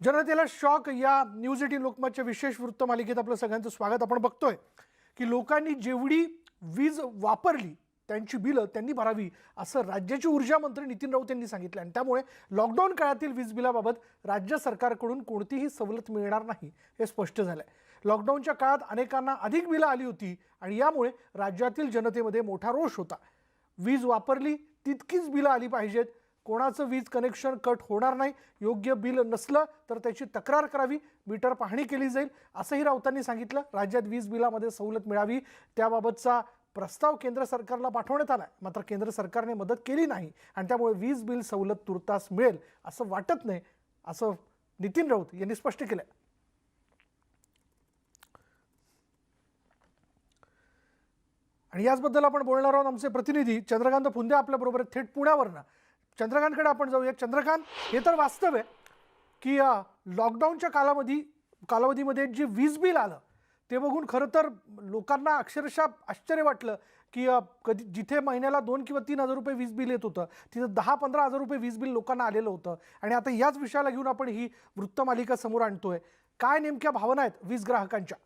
जनतेला शॉक या न्यूज 18 लोकमतच्या विशेष वृत्त मालिकेत आपलं सगळ्यांचं स्वागत. आपण बघतोय की लोकांनी जेवढी वीज वापरली त्यांची बिलं त्यांनी भरावी असं राज्याचे ऊर्जा मंत्री नितीन राऊत यांनी सांगितलं आणि त्यामुळे लॉकडाऊन काळातील वीज बिलाबाबत राज्य सरकारकडून कोणतीही सवलत मिळणार नाही हे स्पष्ट झालंय. लॉकडाऊनच्या काळात अनेकांना अधिक बिलं आली होती आणि यामुळे राज्यातील जनतेमध्ये मोठा रोष होता. वीज वापरली तितकीच बिलं आली पाहिजेत, कोणाचं वीज कनेक्शन कट होणार नाही, योग्य बिल नसलं तर त्याची तक्रार करावी, मीटर पाहणी केली जाईल असंही राऊतांनी सांगितलं. राज्यात वीज बिलामध्ये सवलत मिळावी त्याबाबतचा प्रस्ताव केंद्र सरकारला पाठवण्यात आला, मात्र केंद्र सरकारने मदत केली नाही आणि त्यामुळे वीज बिल सवलत तुर्तास मिळेल असं वाटत नाही असं नितीन राऊत यांनी स्पष्ट केलं. आणि याचबद्दल आपण बोलणार आहोत. आमचे प्रतिनिधी चंद्रकांत फुंदे आपल्याबरोबर थेट पुण्यावरनं. चंद्रकांतकडे आपण जाऊया. चंद्रकांत, हे तर वास्तव आहे की लॉकडाऊनच्या कालावधीमध्ये जे वीज बिल आलं ते बघून खरं तर लोकांना अक्षरशः आश्चर्य वाटलं की कधी जिथे महिन्याला 2 किंवा 3 हजार रुपये वीज बिल येत होतं तिथं 10-15 हजार रुपये वीज बिल लोकांना आलेलं होतं. आणि आता याच विषयाला घेऊन आपण ही वृत्तमालिका समोर आणतोय. काय नेमक्या भावना आहेत वीज ग्राहकांच्या?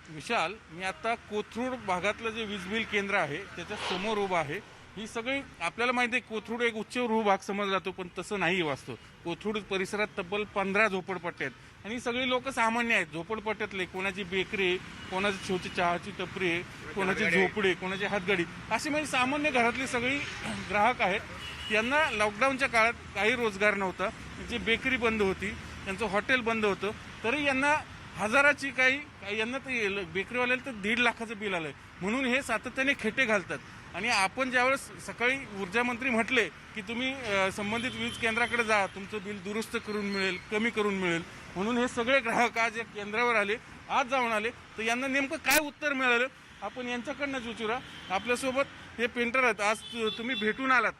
विशाल, मी आता कोथरूड भागातलं जे वीज बिल केंद्र आहे त्याच्या समोर उभा आहे. ही सगळी आपल्याला माहिती आहे कोथरूड एक उच्चभ्रू भाग समजला जातो, पण तसं नाही वास्तव. कोथरूड परिसरात तब्बल 15 झोपडपट्ट्या आहेत आणि सगळी लोक सामान्य आहेत. झोपडपट्ट्यातले कोणाची बेकरी, कोणाची छोटी चहाची टपरी, कोणाची झोपडी, कोणाची हातगाडी, अशी म्हणजे सामान्य घरातली सगळी ग्राहक आहेत. यांना लॉकडाऊनच्या काळात काही रोजगार नव्हता, जी बेकरी बंद होती, त्यांचं हॉटेल बंद होतं, तरी यांना हजाराची काही यांना ते बेकरीवाल्याला तर 1.5 लाखाचं बिल आलंय. म्हणून हे सातत्याने खेटे घालतात. आणि आपण ज्यावेळेस सकाळी ऊर्जा मंत्री म्हटले की तुम्ही संबंधित वीज केंद्राकडे जा, तुमचं बिल दुरुस्त करून मिळेल, कमी करून मिळेल, म्हणून हे सगळे ग्राहक आज या केंद्रावर आले, आज जाऊन आले. तर यांना नेमकं काय उत्तर मिळालं आपण यांच्याकडनंच विचारूया. आपल्यासोबत हे पेंटर आहेत. आज तुम्ही भेटून आलात,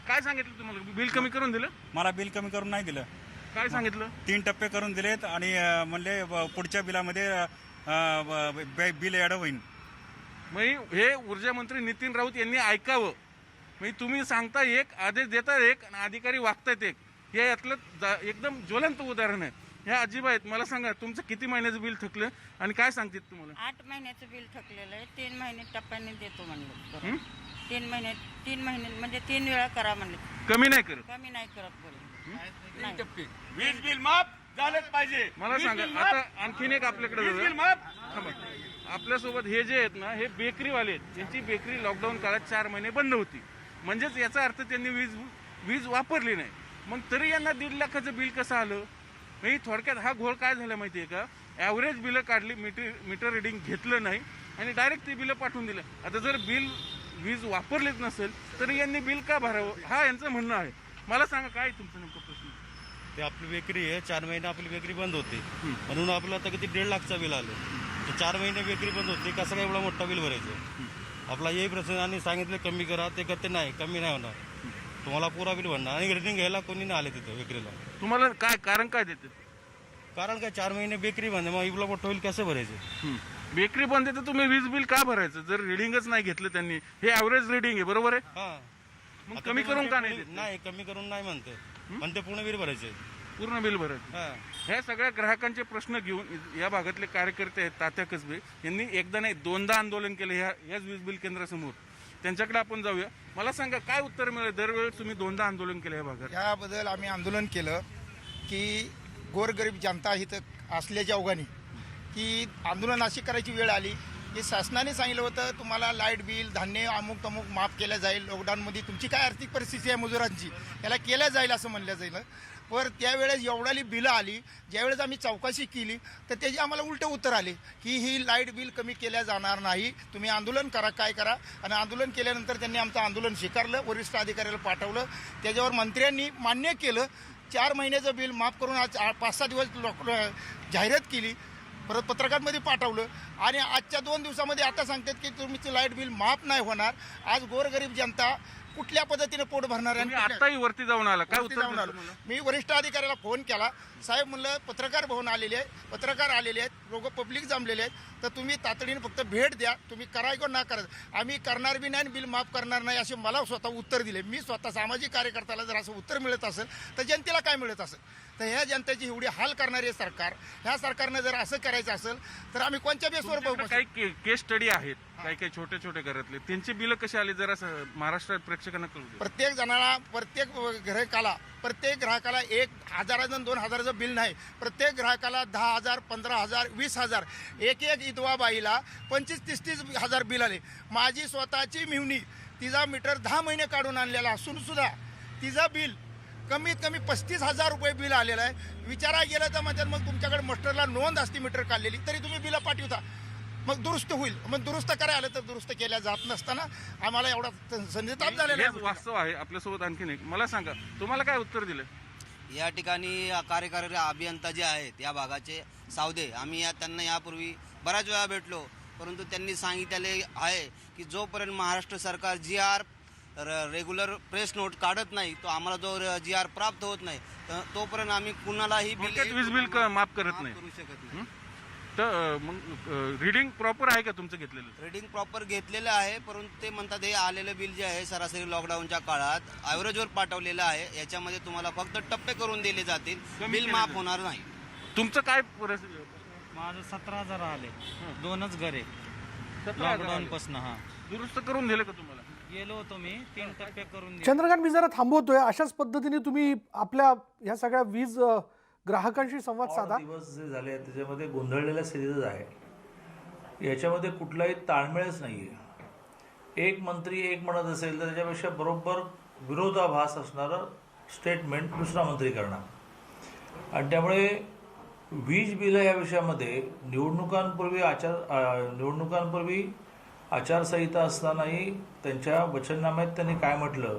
काय सांगितलं तुम्हाला? बिल कमी करून दिलं? मला बिल कमी करून नाही दिलं. काय सांगितलं? 3 टप्पे करून दिलेत आणि म्हणले पुढच्या बिलामध्ये बिल ॲड होईल. मग हे ऊर्जा मंत्री नितीन राऊत यांनी ऐकावं. म्हणजे तुम्ही सांगता एक, आदेश देतात एक आणि अधिकारी वागतायत एक. हे यातलं एकदम ज्वलंत उदाहरण आहे. ह्या अजिब आहेत. मला सांगा तुमचं किती महिन्याचं बिल थकलं आणि काय सांगतात तुम्हाला? 8 महिन्याचं बिल थकलेलं आहे. 3 महिने टप्प्याने देतो म्हणलं. 3 महिने म्हणजे 3 वेळा करा म्हणले. कमी नाही करत? कमी नाही करत बोल. वीज बिल माफ झालंच पाहिजे. मला सांगा आता आणखीन एक आपल्याकडे आपल्यासोबत हे जे आहेत ना, हे बेकरीवाले आहेत. त्यांची बेकरी लॉकडाऊन काळात 4 महिने बंद होती. म्हणजेच याचा अर्थ त्यांनी वीज वापरली नाही. मग तरी यांना 1.5 लाखाचं बिल कसं आलं? म्हणजे थोडक्यात हा घोळ काय झाला माहितीये का? ॲव्हरेज बिलं काढली, मीटर रिडिंग घेतलं नाही आणि डायरेक्ट ती बिलं पाठवून दिलं. आता जर वीज वापरलीच नसेल तर यांनी बिल का भरावं, हा यांचं म्हणणं आहे. मला सांगा काय तुमचं नेमकं प्रश्न? ते आपली बेकरी आहे, 4 महिने आपली बेकरी बंद होती, म्हणून आपलं आता किती 1.5 लाखचं बिल आलं. 4 महिने बेकरी बंद होती, कसं काय एवढा मोठा बिल भरायचं? आपला यही प्रश्न. आणि सांगितलं कमी करा, ते करते नाही, कमी नाही होणार, तुम्हाला पुरा बिल भरणार. आणि रिडिंग घ्यायला कोणी नाही आले तिथं बेकरीला. तुम्हाला काय कारण काय देते? कारण काय 4 महिने बेकरी बंद, मग एवढा मोठं बिल कसं भरायचं? बेकरी बंद आहे तर तुम्ही वीज बिल का भरायचं जर रिडिंगच नाही घेतलं त्यांनी? हे ॲव्हरेज रिडिंग आहे, बरोबर आहे? हा, मग कमी करून का नाही देत? नाही, कमी करून नाही म्हणते, म्हणते पूर्ण बिल भरायचे, पूर्ण बिल भरायचं. ह्या सगळ्या ग्राहकांचे प्रश्न घेऊन या भागातले कार्यकर्ते आहेत तात्या कसबे यांनी एकदा नाही 2दा आंदोलन केलं याच वीज बिल केंद्रासमोर. त्यांच्याकडे आपण जाऊया. मला सांगा काय उत्तर मिळेल? दरवेळेस तुम्ही 2दा आंदोलन केलं या भागात. याबद्दल आम्ही आंदोलन केलं की गोरगरीब जनता इथं असल्याच्या ओघाने की आंदोलन अशी करायची वेळ आली की शासनाने सांगितलं होतं तुम्हाला लाईट बिल, धान्य अमुक तमुक माफ केलं जाईल. लॉकडाऊनमध्ये तुमची काय आर्थिक परिस्थिती आहे मजुरांची, याला केलं जाईल असं म्हणलं जाईल. पर त्यावेळेस एवढाली बिलं आली. ज्यावेळेस आम्ही चौकशी केली तर त्याची आम्हाला उलटं उत्तर आले की ही लाईट बिल कमी केल्या जाणार नाही, तुम्ही आंदोलन करा, काय करा. आणि आंदोलन केल्यानंतर त्यांनी आमचं आंदोलन स्वीकारलं, वरिष्ठ अधिकाऱ्याला पाठवलं. त्याच्यावर मंत्र्यांनी मान्य केलं. 4 महिन्याचं बिल माफ करून आज 5-6 दिवस जाहिरात केली, परत पत्रकारांमध्ये पाठवलं. आणि आजच्या 2 दिवसामध्ये आता सांगतात की तुमचं लाईट बिल माफ नाही होणार. आज गोरगरीब जनता कुठल्या पद्धतीने पोट भरणार आहे आणि तुम्ही कुठल्या- आताही वरती जाऊन आला, काय वरती उत्तर जाऊन दिलं आलो. तुम्हाला? मी वरिष्ठ अधिकाऱ्याला फोन केला, साहेब म्हणलं पत्रकार भवन आलेले आहे, पत्रकार आलेले आहेत, लोक पब्लिक जमलेले आहेत, तर तुम्ही तातडीने फक्त भेट द्या, तुम्ही करा किंवा ना करा, आम्ही करणार बी नाही आणि बिल माफ करणार नाही असे मला स्वतः उत्तर दिले. मी स्वतः सामाजिक कार्यकर्त्याला जर असं उत्तर मिळत असेल तर जनतेला काय मिळत असेल? तर ह्या जनतेची एवढी हाल करणारे सरकार, ह्या सरकारनं जर असं करायचं असेल तर आम्ही कोणत्या बेसवर बघू? तुमच्याकडे काही केस स्टडी आहेत, काही काही छोटे छोटे घरातले, त्यांची बिलं कशी आली जरा महाराष्ट्रात प्रेक्षकांना कळू दे. प्रत्येक जणाला, प्रत्येक ग्राहकाला 1,000 आणि 2,000चं बिल नाही, प्रत्येक ग्राहकाला 10,000, 15,000, 20,000, एक विधवा बाईला 25-30 हजार बिल आले. माझी स्वतःची मिवणी तिचा मीटर 10 महिने काढून आणलेला असून सुद्धा तिचा बिल कमीत कमी 35,000 रुपये बिल आलेलं आहे. विचारा गेलं तर म्हणतात मग तुमच्याकडे मस्टरला नोंद असते मीटर काढलेली तरी तुम्ही बिलं पाठवता, मग दुरुस्त होईल. मग दुरुस्त करायला आलं तर दुरुस्त केल्या जात नसताना आम्हाला एवढा संताप झालेला हेच आहे. वास्तव आहे. आपल्यासोबत आणखीन एक, मला सांगा तुम्हाला काय उत्तर दिलं? या ठिकाणी कार्यकारी अभियंता जे आहेत या भागाचे सावदे, आम्ही त्यांना यापूर्वी बऱ्याच वेळा भेटलो, परंतु त्यांनी सांगितलेले आहे की जोपर्यंत महाराष्ट्र सरकार GR रेग्युलर प्रेस नोट काढत नाही, तो आम्हाला जो GR प्राप्त होत नाही तोपर्यंत आम्ही कुणालाही थोडक्यात वीज बिल माफ करत नाही. करू शकत नाही. तर मग रिडिंग प्रॉपर आहे का तुमचं घेतलेलं? रेडिंग प्रॉपर घेतलेलं आहे, परंतु ते म्हणतात हे आलेलं बिल जे आहे सरासरी लॉकडाऊनच्या काळात ॲव्हरेजवर पाठवलेलं आहे, याच्यामध्ये तुम्हाला फक्त टप्पे करून दिले जातील, बिल माफ होणार नाही. तुमचं काय परिस्थिती? माझं 17,000 आले, 2च घरे 17,000 लॉकडाऊन पासून. हा दुरुस्त करून दिले का तुम्हाला? गेलो होतो मी, 3 टप्पे करून दिले. चंद्रकांत, मी जरा थांबवतोय. अशाच पद्धतीने तुम्ही आपल्या ह्या सगळ्या वीज ग्राहकांशी संवाद साधा. दिवस जे झाले आहेत त्याच्यामध्ये गोंधळलेल्या स्थितीतच आहे. याच्यामध्ये कुठलाही ताळमेळच नाही आहे. एक मंत्री एक म्हणत असेल तर त्याच्यापेक्षा बरोबर विरोधाभास असणारं स्टेटमेंट दुसरा मंत्री करणार. आणि त्यामुळे वीज बिलं या विषयामध्ये निवडणुकांपूर्वी आचारसंहिता असतानाही त्यांच्या वचननाम्यात त्यांनी काय म्हटलं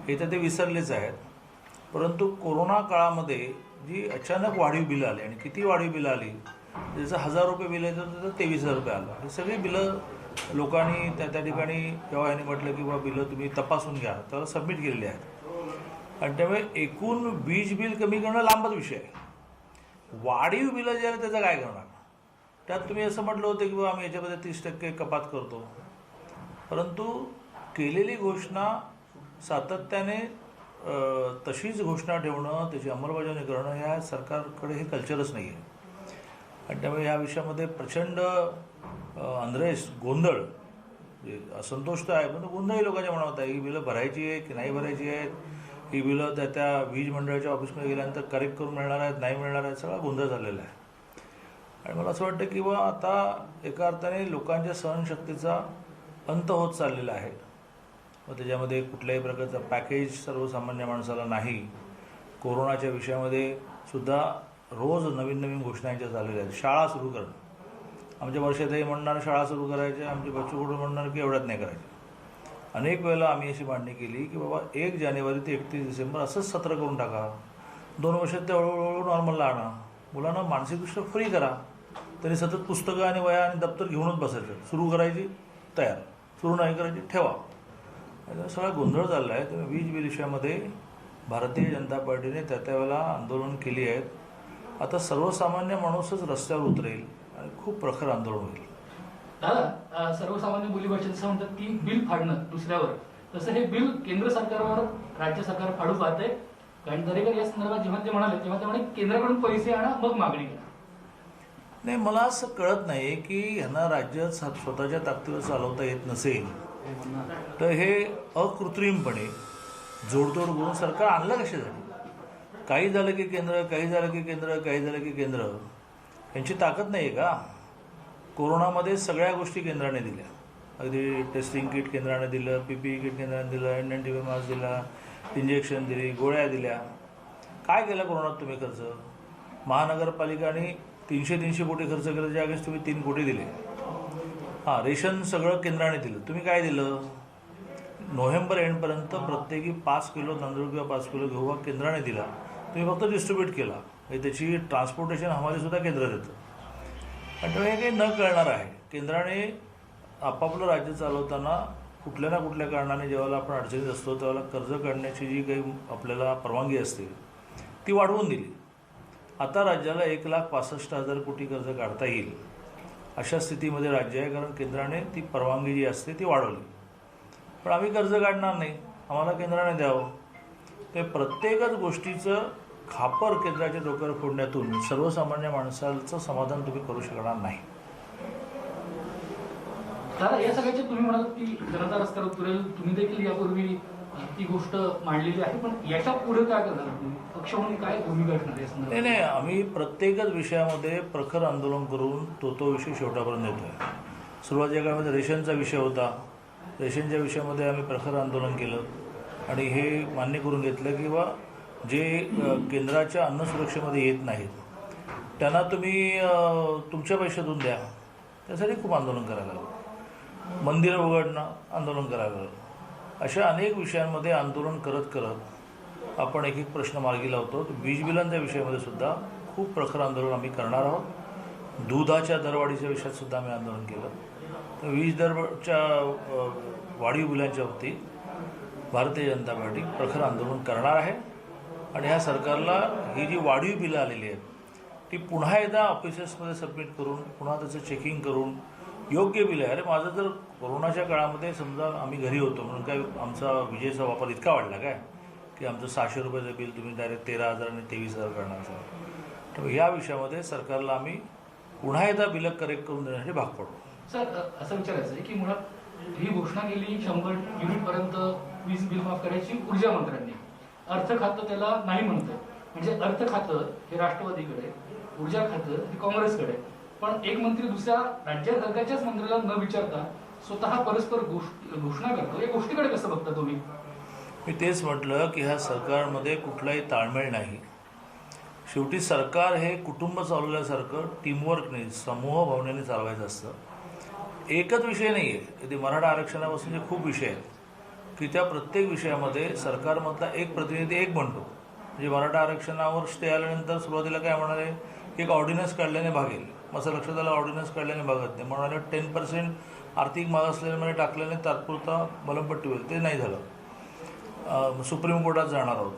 हे तर ते विसरलेच आहेत. परंतु कोरोना काळामध्ये जी अचानक वाढीव बिलं आली, आणि किती वाढीव बिलं आली, जसं 1,000 रुपये बिल येतं त्याचं 23,000 रुपये आलं. हे सगळी बिलं लोकांनी त्या ठिकाणी जेव्हा यांनी म्हटलं की बाबा बिलं तुम्ही तपासून घ्या तर सबमिट केलेली आहेत. आणि त्यामुळे एकूण वीज बिल कमी करणं लांबच विषय आहे. वाढीव बिलं जे आहे त्याचं काय करणार? त्यात तुम्ही असं म्हटलं होतं की बाबा आम्ही याच्यामध्ये 30% कपात करतो, परंतु केलेली घोषणा सातत्याने तशीच घोषणा ठेवणं, त्याची अंमलबजावणी करणं ह्या सरकारकडे हे कल्चरच नाही आहे. आणि त्यामुळे ह्या विषयामध्ये प्रचंड गोंधळ, असंतोष तर आहे, पण गोंधळही लोकांच्या मनात आहे. ही बिलं भरायची आहे की नाही भरायची आहेत, ही बिलं त्या वीज मंडळाच्या ऑफिसमध्ये गेल्यानंतर करेक्ट करून मिळणार आहेत नाही मिळणार आहेत, सगळा गोंधळ झालेला आहे. आणि मला असं वाटतं की बा आता एका अर्थाने लोकांच्या सहनशक्तीचा अंत होत चाललेला आहे. मग त्याच्यामध्ये कुठल्याही प्रकारचं पॅकेज सर्वसामान्य माणसाला नाही. कोरोनाच्या विषयामध्ये सुद्धा रोज नवीन नवीन घोषणांच्या झालेल्या आहेत. शाळा सुरू करणं, आमच्या वर्षातही म्हणणार शाळा सुरू करायच्या, आमचे बच्चू कडून म्हणणार की एवढ्यात नाही करायचे. अनेक वेळेला आम्ही अशी मांडणी केली की बाबा 1 जानेवारी ते 31 डिसेंबर असंच सत्र करून टाका, 2 वर्षात ते हळूहळू नॉर्मलला आणा, मुलांना मानसिकदृष्ट्या फ्री करा. त्यांनी सतत पुस्तकं आणि वया आणि दप्तर घेऊनच बसायचं. सुरू करायची तयार, सुरू नाही करायची ठेवा. सगळा गोंधळ चालला आहे. त्यामुळे वीज बिल विषयामध्ये भारतीय जनता पार्टीने त्यावेळेला आंदोलन केली आहेत. आता सर्वसामान्य माणूसच रस्त्यावर उतरेल आणि खूप प्रखर आंदोलन होईल. दादा, सर्वसामान्य बोलीभाषेत असं म्हणतात की बिल फाडणं दुसऱ्यावर, तसं हे बिल केंद्र सरकारवर राज्य सरकार फाडू पाहते. कारण दरेकर या संदर्भात जेव्हा ते म्हणाले तेव्हा ते म्हणे केंद्राकडून पैसे आणा मग मागणी करा. नाही, मला असं कळत नाही की ह्यांना राज्यात स्वतःच्या ताकदीवर चालवता येत नसेल तर हे अकृत्रिमपणे जोडतोड करून सरकार आणलं कशासाठी? काही झालं की केंद्र, काही झालं की केंद्र, काही झालं की केंद्र. यांची ताकद नाही आहे का? कोरोनामध्ये सगळ्या गोष्टी केंद्राने दिल्या. अगदी टेस्टिंग किट केंद्राने दिलं, PPE किट केंद्राने दिलं, N95 मास्क दिला, इंजेक्शन दिली, गोळ्या दिल्या. काय केलं कोरोनात तुम्ही खर्च? महानगरपालिकाने 300 कोटी खर्च केला, ज्या अगेन्स्ट तुम्ही 3 कोटी दिले. रेशन सगळं केंद्राने दिलं. तुम्ही काय दिलं? नोव्हेंबर एंडपर्यंत प्रत्येकी 5 किलो तांदूळ किंवा 5 किलो गहू हा केंद्राने दिला. तुम्ही फक्त डिस्ट्रीब्यूट केला. त्याची ट्रान्सपोर्टेशन हमालीसुद्धा केंद्र देतं. आणि त्यामुळे हे काही न कळणार आहे. केंद्राने आपापलं राज्य चालवताना कुठल्या ना कुठल्या कारणाने जेव्हा आपण अडचणीत असतो तेव्हा कर्ज काढण्याची जी काही आपल्याला परवानगी असते ती वाढवून दिली. आता राज्याला 1,65,000 कोटी कर्ज काढता येईल अशा स्थितीमध्ये राज्य आहे, कारण केंद्राने ती परवानगी जी असते ती वाढवली. पण आम्ही कर्ज काढणार नाही, आम्हाला केंद्राने द्यावं. ते प्रत्येकच गोष्टीचं खापर केंद्राच्या डोक्यावर फोडण्यातून सर्वसामान्य माणसाचं समाधान तुम्ही करू शकणार नाही. दादा, या सगळ्याचे तुम्ही म्हणाल की जनता रस्त्यावर उतरेल, तुम्ही देखील यापूर्वी ती गोष्ट मांडलेली आहे, पण याच्या पुढे काय करणार तुम्ही? पक्ष म्हणून काय भूमिका असणार या संदर्भात? नाही, आम्ही प्रत्येकच विषयामध्ये प्रखर आंदोलन करून तो विषय शेवटापर्यंत नेतो आहे. सुरुवातीच्या काळामध्ये रेशनचा विषय होता, रेशनच्या विषयामध्ये आम्ही प्रखर आंदोलन केलं आणि हे मान्य करून घेतलं की बा जे केंद्राच्या अन्न सुरक्षेमध्ये येत नाहीत त्यांना तुम्ही तुमच्या पैशातून द्या. त्यासाठी खूप आंदोलन करायला लागलं. मंदिरं उघडणं आंदोलन करायला लागलं. अशा अनेक विषयांमध्ये आंदोलन करत करत आपण एक प्रश्न मार्गी लावतो. वीज बिलांच्या विषयामध्ये सुद्धा खूप प्रखर आंदोलन आम्ही करणार आहोत. दुधाच्या दरवाढीच्या विषयात सुद्धा आम्ही आंदोलन केलं. तर वीज दरच्या वाढीव बिलांच्या बाबतीत भारतीय जनता पार्टी प्रखर आंदोलन करणार आहे आणि ह्या सरकारला ही जी वाढीव बिलं आलेली आहेत ती पुन्हा एकदा ऑफिसेसमध्ये सबमिट करून पुन्हा त्याचं चेकिंग करून योग्य बिल आहे. अरे माझं जर कोरोनाच्या काळामध्ये समजा आम्ही घरी होतो म्हणून काय आमचा विजेचा वापर इतका वाढला काय की आमचं 600 रुपयाचं बिल तुम्ही डायरेक्ट 13,000 आणि 23,000 करणार असाल. तर या विषयामध्ये सरकारला आम्ही पुन्हा एकदा बिलं करेक्ट करून देण्यासाठी भाग पडू. सर, असं विचारायचं आहे की मुळात ही घोषणा केली 100 युनिटपर्यंत वीज बिल माफ करायची ऊर्जा मंत्र्यांनी. अर्थ खातं त्याला नाही म्हणतं. म्हणजे अर्थ खातं हे राष्ट्रवादीकडे, ऊर्जा खातं हे काँग्रेसकडे. पण एक मंत्री दुसऱ्या राज्य सरकारच्याच मंत्र्याला न विचारता स्वतः परस्पर घोषणा करतो. या गोष्टीकडे कसं बघता तुम्ही? मी तेच म्हटलं की ह्या सरकारमध्ये कुठलाही ताळमेळ नाही. शेवटी सरकार हे कुटुंब चालवल्यासारखं टीमवर्क नाही, समूह भावनेने चालवायचं असतं. एकच विषय नाही आहे, ते मराठा आरक्षणापासून जे खूप विषय आहेत की त्या प्रत्येक विषयामध्ये सरकारमधला एक प्रतिनिधी एक म्हणतो. म्हणजे मराठा आरक्षणावर स्टे आल्यानंतर सुरुवातीला काय म्हणाले, एक ऑर्डिनन्स काढल्याने भागेल. माझं लक्षात आलं ऑर्डिनन्स काढल्याने भागत नाही. म्हणाले 10% आर्थिक मागासलेल्यामध्ये टाकल्याने तात्पुरता मलमपट्टी होईल. ते नाही झालं. सुप्रीम कोर्टात जाणार आहोत.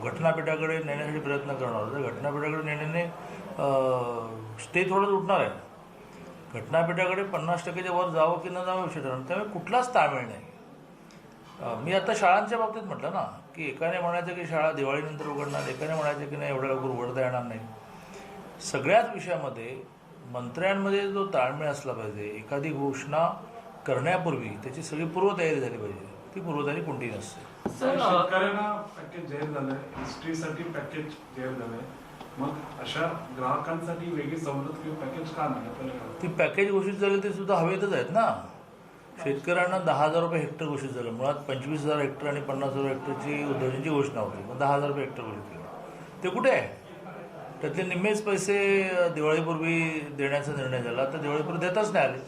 घटनापीठाकडे नेण्यासाठी प्रयत्न करणार आहोत. तर घटनापीठाकडे नेण्याने स्टे थोडंच उठणार आहे. घटनापीठाकडे 50%च्या वर जावं की न जावं विषय ठरणार. त्यामुळे कुठलाच ताळमेळ नाही. मी आता शाळांच्या बाबतीत म्हटलं ना की एकाने म्हणायचं की शाळा दिवाळीनंतर उघडणार, एकाने म्हणायचं की नाही एवढ्या लवकर उघडता येणार नाही. सगळ्याच विषयामध्ये मंत्र्यांमध्ये जो ताळमेळ असला पाहिजे. एखादी घोषणा करण्यापूर्वी त्याची सगळी पूर्वतयारी झाली पाहिजे. ती पूर्वतयारी कोणती नसते. शेतकऱ्यांना पॅकेज जाहीर झालंय, हिस्ट्रीसाठी पॅकेज जाहीर झालंय, मग अशा ग्राहकांसाठी वेगळी सवलत किंवा पॅकेज का नाही? ती पॅकेज घोषित झाली ते सुद्धा हवेतच आहेत ना. शेतकऱ्यांना 10,000 रुपये हेक्टर घोषित झालं. मुळात 25,000 हेक्टर आणि 50,000 हेक्टरची उद्योगांची घोषणा होती. मग 10,000 रुपये हेक्टर घोषित केलं. ते कुठे आहे? त्यातले निम्मेच पैसे दिवाळीपूर्वी देण्याचा निर्णय झाला. तर दिवाळीपूर्वी देताच नाही आले,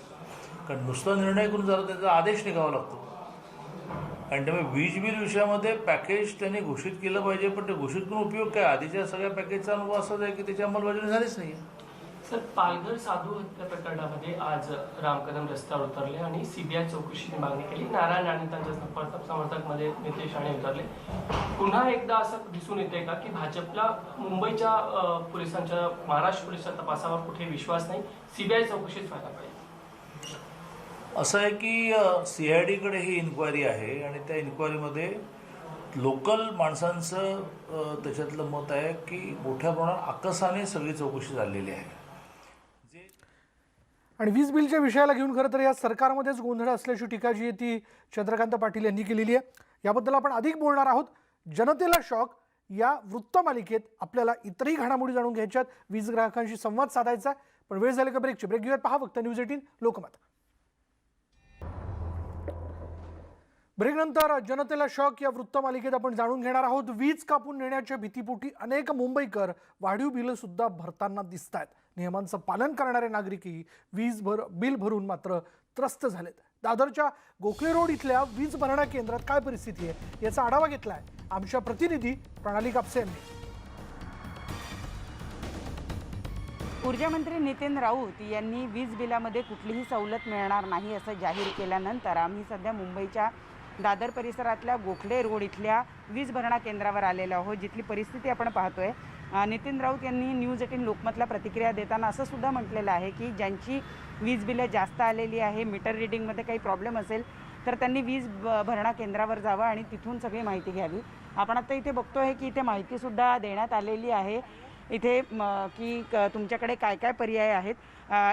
कारण नुसता निर्णय करून जरा त्याचा आदेश निघावा लागतो. आणि त्यामुळे वीज बिल विषयामध्ये पॅकेज त्यांनी घोषित केलं पाहिजे. पण ते घोषित करून उपयोग काय? आधीच्या सगळ्या पॅकेजचा अनुभव असाच आहे की त्याची अंमलबजावणी झालीच नाही. सर, पालघर साधू हत्या प्रकरणामध्ये आज राम कदम रस्त्यावर उतरले आणि सीबीआय चौकशीची मागणी केली. नारायण आणि त्यांच्या समर्थकमध्ये नितेश राणे उतरले. पुन्हा एकदा असं दिसून येते का की भाजपला मुंबईच्या पोलिसांच्या, महाराष्ट्र पोलिसांच्या तपासावर कुठे विश्वास नाही, सीबीआय चौकशीच व्हायला पाहिजे? असं आहे की CIDकडे ही इन्क्वायरी आहे आणि त्या इन्क्वायरीमध्ये लोकल माणसांचं त्याच्यातलं मत आहे की मोठ्या प्रमाणात आकसाने सगळी चौकशी झालेली आहे. आणि वीज बिलच्या विषयाला घेऊन खरं तर या सरकारमध्येच गोंधळ असल्याची टीका जी आहे ती चंद्रकांत पाटील यांनी केलेली आहे. याबद्दल आपण अधिक बोलणार आहोत. जनतेला शॉक या वृत्तमालिकेत आपल्याला इतरही घडामोडी जाणून घ्यायच्यात, वीज ग्राहकांशी संवाद साधायचा. पण वेळ झाली का ब्रेकची? ब्रेक घेऊयात. पहा फक्त न्यूज 18 लोकमत. ब्रेकनंतर जनतेला शॉक या वृत्तमालिकेत आपण जाणून घेणार आहोत. वीज कापून नेण्याच्या भीतीपोटी अनेक मुंबईकर वाढीव बिलं सुद्धा भरताना दिसत आहेत. नियमांचं पालन करणारे नागरिकही बिल भरून मात्र त्रस्त झालेत. दादरच्या गोखले रोड इथल्या वीज भरणा केंद्रात काय परिस्थिती आहे याचा आढावा घेतलाय आमच्या प्रतिनिधी प्रणाली कापसे यांनी. ऊर्जा मंत्री नितीन राऊत यांनी वीज बिलामध्ये कुठलीही सवलत मिळणार नाही असं जाहीर केल्यानंतर आम्ही सध्या मुंबईच्या दादर परिसरातल्या गोखले रोड इथल्या वीज भरणा केंद्रावर आलेलो आहोत, जिथली परिस्थिती आपण पाहतोय. नितीन राऊत यांनी न्यूज 18 लोकमतला प्रतिक्रिया देताना असं सुद्धा म्हटलेलं आहे की ज्यांची वीज बिलं जास्त आलेली आहे, मीटर रिडिंगमध्ये काही प्रॉब्लेम असेल तर त्यांनी वीज भरणा केंद्रावर जावं आणि तिथून सगळी माहिती घ्यावी. आपण आता इथे बघतोय की इथे माहितीसुद्धा देण्यात आलेली आहे इथे की तुमच्याकडे काय काय पर्याय आहेत.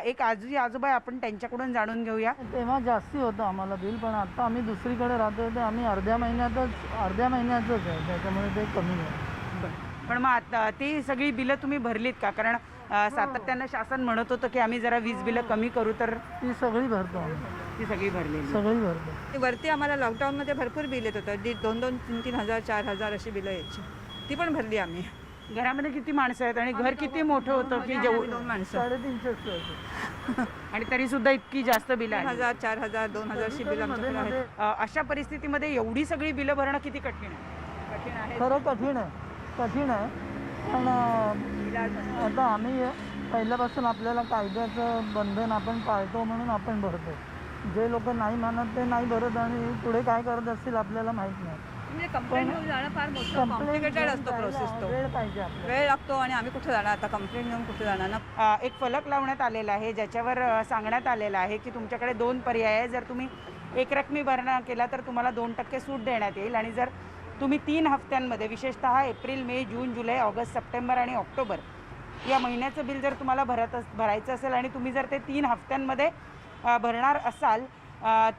एक आजोबा आपण त्यांच्याकडून जाणून घेऊया. तेव्हा जास्ती होतं आम्हाला बिल, पण आता आम्ही दुसरीकडे राहतो ते आम्ही अर्ध्या महिन्याचंच आहे, त्याच्यामुळे ते कमी आहे. पण मग आता ती सगळी बिलं तुम्ही भरलीत का? कारण सातत्यानं शासन म्हणत होतं की आम्ही जरा वीज बिलं कमी करू, तर ती सगळी भरतो आम्ही, ती सगळी सगळी भरतो. वरती आम्हाला लॉकडाऊनमध्ये भरपूर बिल येत होतं, 2-2, 3-3 हजार, 4 हजार अशी बिलं यायची, ती पण भरली आम्ही. घरामध्ये किती माणसं आहेत आणि घर किती मोठं होतं की जेवढं 2 माणसं 350 आणि तरी सुद्धा इतकी जास्त बिलं 3,000, 4,000, 2,000 अशी बिलं आमच्याकडे आहेत. अशा परिस्थितीमध्ये एवढी सगळी बिलं भरणं किती कठीण आहे? खरं कठीण आहे. पण आता आम्ही पहिल्यापासून आपल्याला कायद्याचं बंधन आपण पाळतो म्हणून आपण भरतो. जे लोक नाही मानत ते नाही भरत आणि पुढे काय करत असतील आपल्याला माहीत नाही. म्हणजे कंप्लेंट घेऊन जाणं फार मोठं कॉम्प्लिकेटेड असतो प्रोसेस, तो वेळ पाहिजे, वेळ लागतो आणि आम्ही कुठे जाणार आता, कंप्लेंट घेऊन कुठे जाणार ना. एक फलक लावण्यात आलेला आहे ज्याच्यावर सांगण्यात आलेलं आहे की तुमच्याकडे 2 पर्याय आहे. जर तुम्ही एकरकमी भरणा केला तर तुम्हाला 2% सूट देण्यात येईल आणि जर तुम्ही 3 हफ्त्यांमध्ये, विशेषतः एप्रिल, मे, जून, जुलै, ऑगस्ट, सप्टेंबर आणि ऑक्टोबर या महिन्याचं बिल जर तुम्हाला भरायचं असेल आणि तुम्ही जर ते 3 हफ्त्यांमध्ये भरणार असाल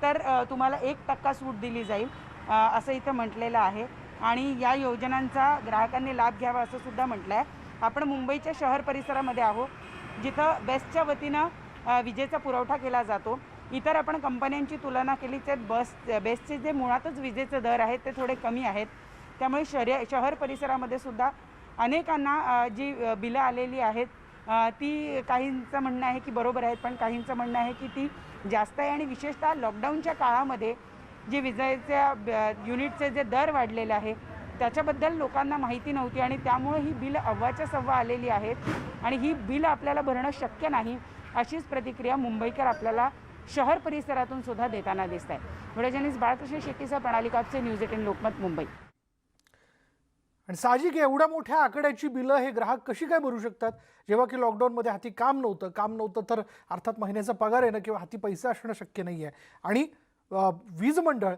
तर तुम्हाला 1% सूट दिली जाईल असं इथं म्हटलेलं आहे. आणि या योजनांचा ग्राहकांनी लाभ घ्यावा असं सुद्धा म्हटलं आहे. आपण मुंबईच्या शहर परिसरामध्ये आहोत, जिथं बेस्टच्या वतीनं विजेचा पुरवठा केला जातो. इतर आपण कंपन्यांची तुलना केली तर बेस्टचे जे मुळातच विजेचे दर आहेत ते थोडे कमी आहेत. त्यामुळे शहर परिसरामध्ये सुद्धा अनेकांना जी बिलं आलेली आहेत ती काहींचं म्हणणं आहे की बरोबर आहेत, पण काहींचं म्हणणं आहे की ती जास्त आहे. आणि विशेषतः लॉकडाऊनच्या काळामध्ये जे विजेच्या युनिटचे जे दर वाढलेले आहे त्याच्याबद्दल लोकांना माहिती नव्हती आणि त्यामुळे ही बिलं अव्वाच्या सव्वा आलेली आहेत आणि ही बिलं आपल्याला भरणं शक्य नाही, अशीच प्रतिक्रिया मुंबईकर आपल्याला शहर परिसरातून सुद्धा देताना दिसत आहे. व्हिडिओ जर्नलिस्ट बाळकृष्ण शेट्टीसह प्रणाली कापसे, न्यूज 18 लोकमत, मुंबई. आणि साहजिक एवढ्या मोठ्या आकड्याची बिलं हे ग्राहक कशी काय भरू शकतात, जेव्हा की लॉकडाऊनमध्ये हाती काम नव्हतं तर अर्थात महिन्याचा पगार येणं किंवा हाती पैसे असणं शक्य नाही आहे. आणि वीज मंडळ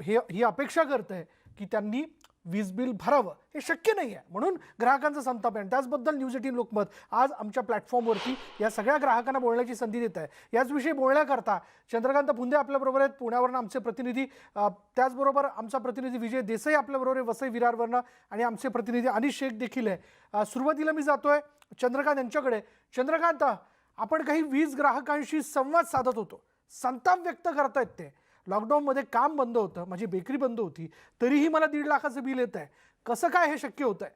ही अपेक्षा करत आहे की त्यांनी वीज बिल भरावं, हे शक्य नाही आहे, म्हणून ग्राहकांचा संताप आहे. त्याचबद्दल न्यूज 18 लोकमत आज आमच्या प्लॅटफॉर्मवरती या सगळ्या ग्राहकांना बोलण्याची संधी देत आहे. याचविषयी बोलण्याकरता चंद्रकांत फुंदे आपल्याबरोबर आहेत पुण्यावरनं आमचे प्रतिनिधी, त्याचबरोबर आमचा प्रतिनिधी विजय देसाई आपल्याबरोबर आहे वसई विरारवरनं आणि आमचे प्रतिनिधी अनिश शेख देखील आहे. सुरुवातीला मी जातोय चंद्रकांत यांच्याकडे. चंद्रकांत, आपण काही वीज ग्राहकांशी संवाद साधत होतो, संताप व्यक्त करतायत ते. लॉकडाऊनमध्ये काम बंद होतं, माझी बेकरी बंद होती, तरीही मला 1.5 लाखाचं बिल येत आहे. कसं काय हे शक्य होत आहे?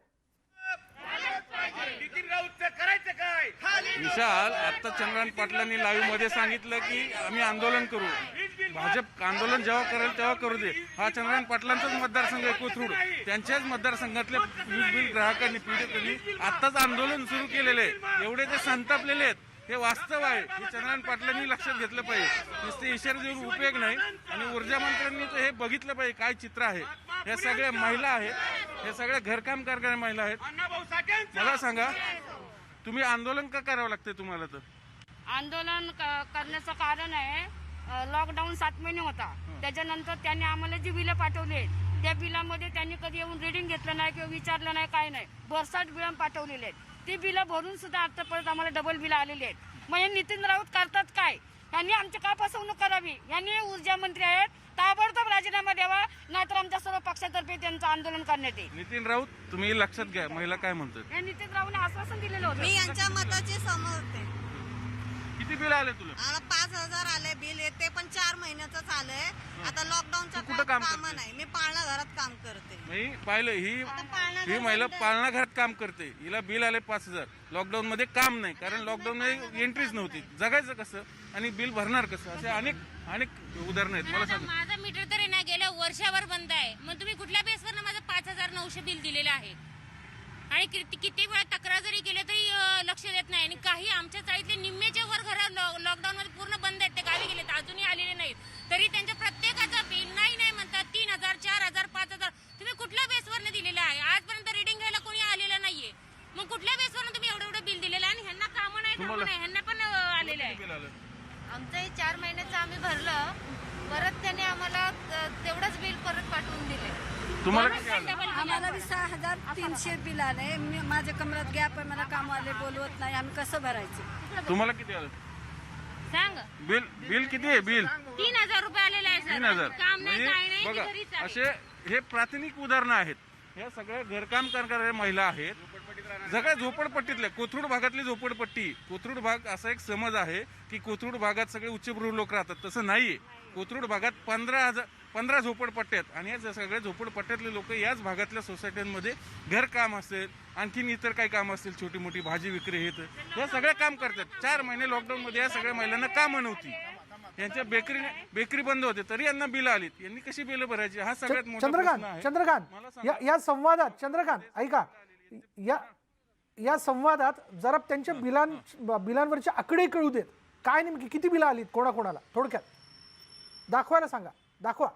विशाल, आता चंद्रकांत पाटलांनी लाईव्ह मध्ये सांगितलं की आम्ही आंदोलन करू. भाजप आंदोलन जेव्हा करेल तेव्हा करू दे. हा चंद्रकांत पाटलांचाच मतदारसंघ आहे कोथरूड. त्यांच्याच मतदारसंघातल्या वीज बिल ग्राहकांनी, पीडितांनी आत्ताच आंदोलन सुरू केलेले आहे. एवढे ते संतापलेले आहेत, हे वास्तव आहे. हे चंद्रकांत पाटलांनी लक्षात घेतलं पाहिजे. नुसते इशारे देऊन उपयोग नाही. आणि ऊर्जा मंत्र्यांनी तर हे बघितलं पाहिजे काय चित्र आहे. हे सगळ्या महिला आहेत, हे सगळ्या घरकाम करणाऱ्या महिला आहेत. मला सांगा, तुम्ही आंदोलन का करावं लागतंय तुम्हाला? तर आंदोलन करण्याचं कारण आहे, लॉकडाऊन 7 महिने होता, त्याच्यानंतर त्यांनी आम्हाला जी बिलं पाठवले त्या बिलामध्ये त्यांनी कधी येऊन रिडिंग घेतलं नाही किंवा विचारलं नाही, काय नाही. भरसाट बिलं पाठवलेले आहेत. ती बिलं भरून सुद्धा आतापर्यंत आम्हाला डबल बिलं आलेली आहेत. मग हे नितीन राऊत करतात काय? यांनी आमची का फसवणूक करावी? यांनी ऊर्जा मंत्री आहेत, ताबडतोब राजीनामा द्यावा, नाहीतर आमच्या सर्व पक्षातर्फे त्यांचं आंदोलन करण्यात येईल. नितीन राऊत, तुम्ही लक्षात घ्या महिला काय म्हणतात. हे नितीन राऊतने आश्वासन दिलेलं होतं. मी यांच्या मताची समजते. किती बिल आले तुला? 5,000 आले बिल, ते पण 4 महिन्याचंच आलंय. आता लॉकडाऊनच्या कुठं काम काम करते? नाही, मी पाळणा घरात काम करते. मी पाहिलं, ही महिला पाळणा घरात काम करते, हिला बिल आले 5,000. लॉकडाऊन मध्ये काम नाही, कारण लॉकडाऊन मध्ये एंट्रीच नव्हती. जगायचं कसं आणि बिल भरणार कसं, असे अनेक उदाहरणं आहेत. मला सांगा. माझं मीटर तरी ना गेल्या वर्षावर बंद आहे, मग तुम्ही कुठल्या बेसवर माझं 5,900 बिल दिलेलं आहे? आणि किती वेळा तक्रार जरी केली तरी लक्ष देत नाही. आणि काही आमच्या चाळीतले निम्मेच्या वर घर लॉकडाऊनमध्ये पूर्ण बंद आहेत, ते गावी गेलेत, अजूनही आलेले नाहीत. तरी त्यांच्या प्रत्येकाचं बिल नाही म्हणतात 3,000 4,000 5,000 तुम्ही कुठल्या बेसवरनं दिलेलं आहे? आजपर्यंत रिडिंग घ्यायला कोणी आलेलं नाहीये. मग कुठल्या बेसवरनं तुम्ही एवढं बिल दिलेलं आहे? आणि ह्यांना कामं नाही धामं नाही, ह्यांना पण आलेलं आहे. आमचंही 4 महिन्याचं आम्ही भरलं, परत त्याने आम्हाला तेवढंच बिल परत पाठवून दिले. तुम्हाला किती आलं? आम्हाला 6,300 बिल आले. माझ्या कमरात गॅप आहे, मला कामवाले बोलवत नाही, आम्ही कसं भरायचं? तुम्हाला किती आलं सांग. बिल किती आहे? बिल 3,000 रुपये आलेले आहे सर. 3,000. काम नाही, काय नाही, बघा, मी घरीच आहे. असे हे प्राथमिक उदाहरणं आहेत. या सगळ्या घरकाम करणाऱ्या महिला आहेत, सगळ्या झोपडपट्टीतल्या, कोथरूड भागातली झोपडपट्टी. कोथरूड भाग असा एक समज आहे की कोथरूड भागात सगळे उच्चभ्रू लोक राहतात, तसं नाहीये. कोथरूड भागात 15 झोपडपट्ट्या आहेत आणि या सगळ्या झोपडपट्ट्यातले लोक याच भागातल्या सोसायट्यांमध्ये घरकाम असेल, आणखीन इतर काही काम असतील, छोटी मोठी भाजी विक्री हे या सगळं काम करतात. 4 महिने लॉकडाऊनमध्ये या सगळ्या महिलांना कामं नव्हती, यांच्या बेकरी बंद होते, तरी यांना बिल आलीत. यांनी कशी बिलं भरायची हा सगळ्यात मोठा प्रश्न आहे. चंद्रकांत या संवादात चंद्रकांत ऐका, या संवादात जरा त्यांच्या बिलांवरचे आकडे कळू देत. काय नेमकी किती बिलं आलीत कोणाकोणाला थोडक्यात दाखवायला सांगा, दाखवा.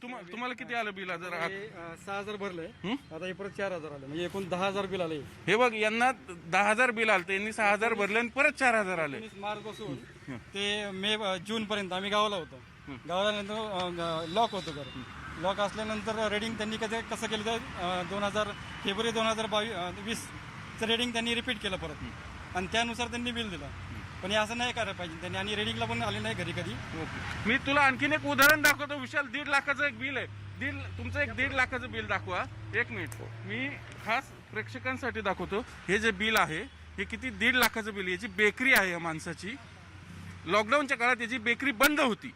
तुम्हाला किती आलं बिल? 6,000 भरले, आता हे परत 4,000 आले, म्हणजे एकूण 10,000 बिल आले. हे बघ, यांना 10,000 बिल आलं, यांनी 6,000 भरले आणि परत 4,000 आले. 19 मार्च पासून ते जून पर्यंत आम्ही गावाला होतो. गावाला नंतर लॉक होतं घर. लॉक असल्यानंतर रेडिंग त्यांनी कसं केलं तर फेब्रुवारी 2020चं रेडिंग त्यांनी रिपीट केलं परत, आणि त्यानुसार त्यांनी बिल दिलं. पण हे असं नाही करायला पाहिजे त्यांनी, आणि रेडिंगला पण आले नाही घरी कधी. मी तुला आणखीन एक उदाहरण दाखवतो. विशाल, 1.5 लाखाचं एक बिल आहे. तुमचं एक 1.5 लाखाचं बिल दाखवा. 1 मिनिट, मी खास प्रेक्षकांसाठी दाखवतो. हे जे बिल आहे हे किती 1.5 लाखाचं बिल. याची बेकरी आहे या माणसाची. लॉकडाऊनच्या काळात याची बेकरी बंद होती,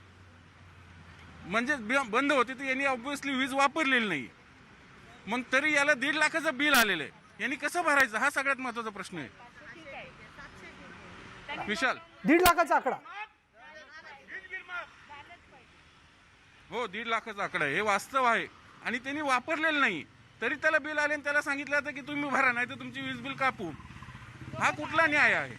म्हणजे बंद होती तर यांनी ऑब्व्हियसली वीज वापरलेली नाही. मग तरी याला 1.5 लाखाचं बिल आलेलं आहे. यांनी कसं भरायचं हा सगळ्यात महत्वाचा प्रश्न आहे. विशाल, 1.5 लाखाचा आकडा. हो, 1.5 लाखाचा आकडा आहे, हे वास्तव आहे. आणि त्यांनी वापरलेलं नाही तरी त्याला बिल आले आणि त्याला सांगितलं जातं की तुम्ही भरा, नाही तर तुमची वीज बिल कापू. हा कुठला न्याय आहे?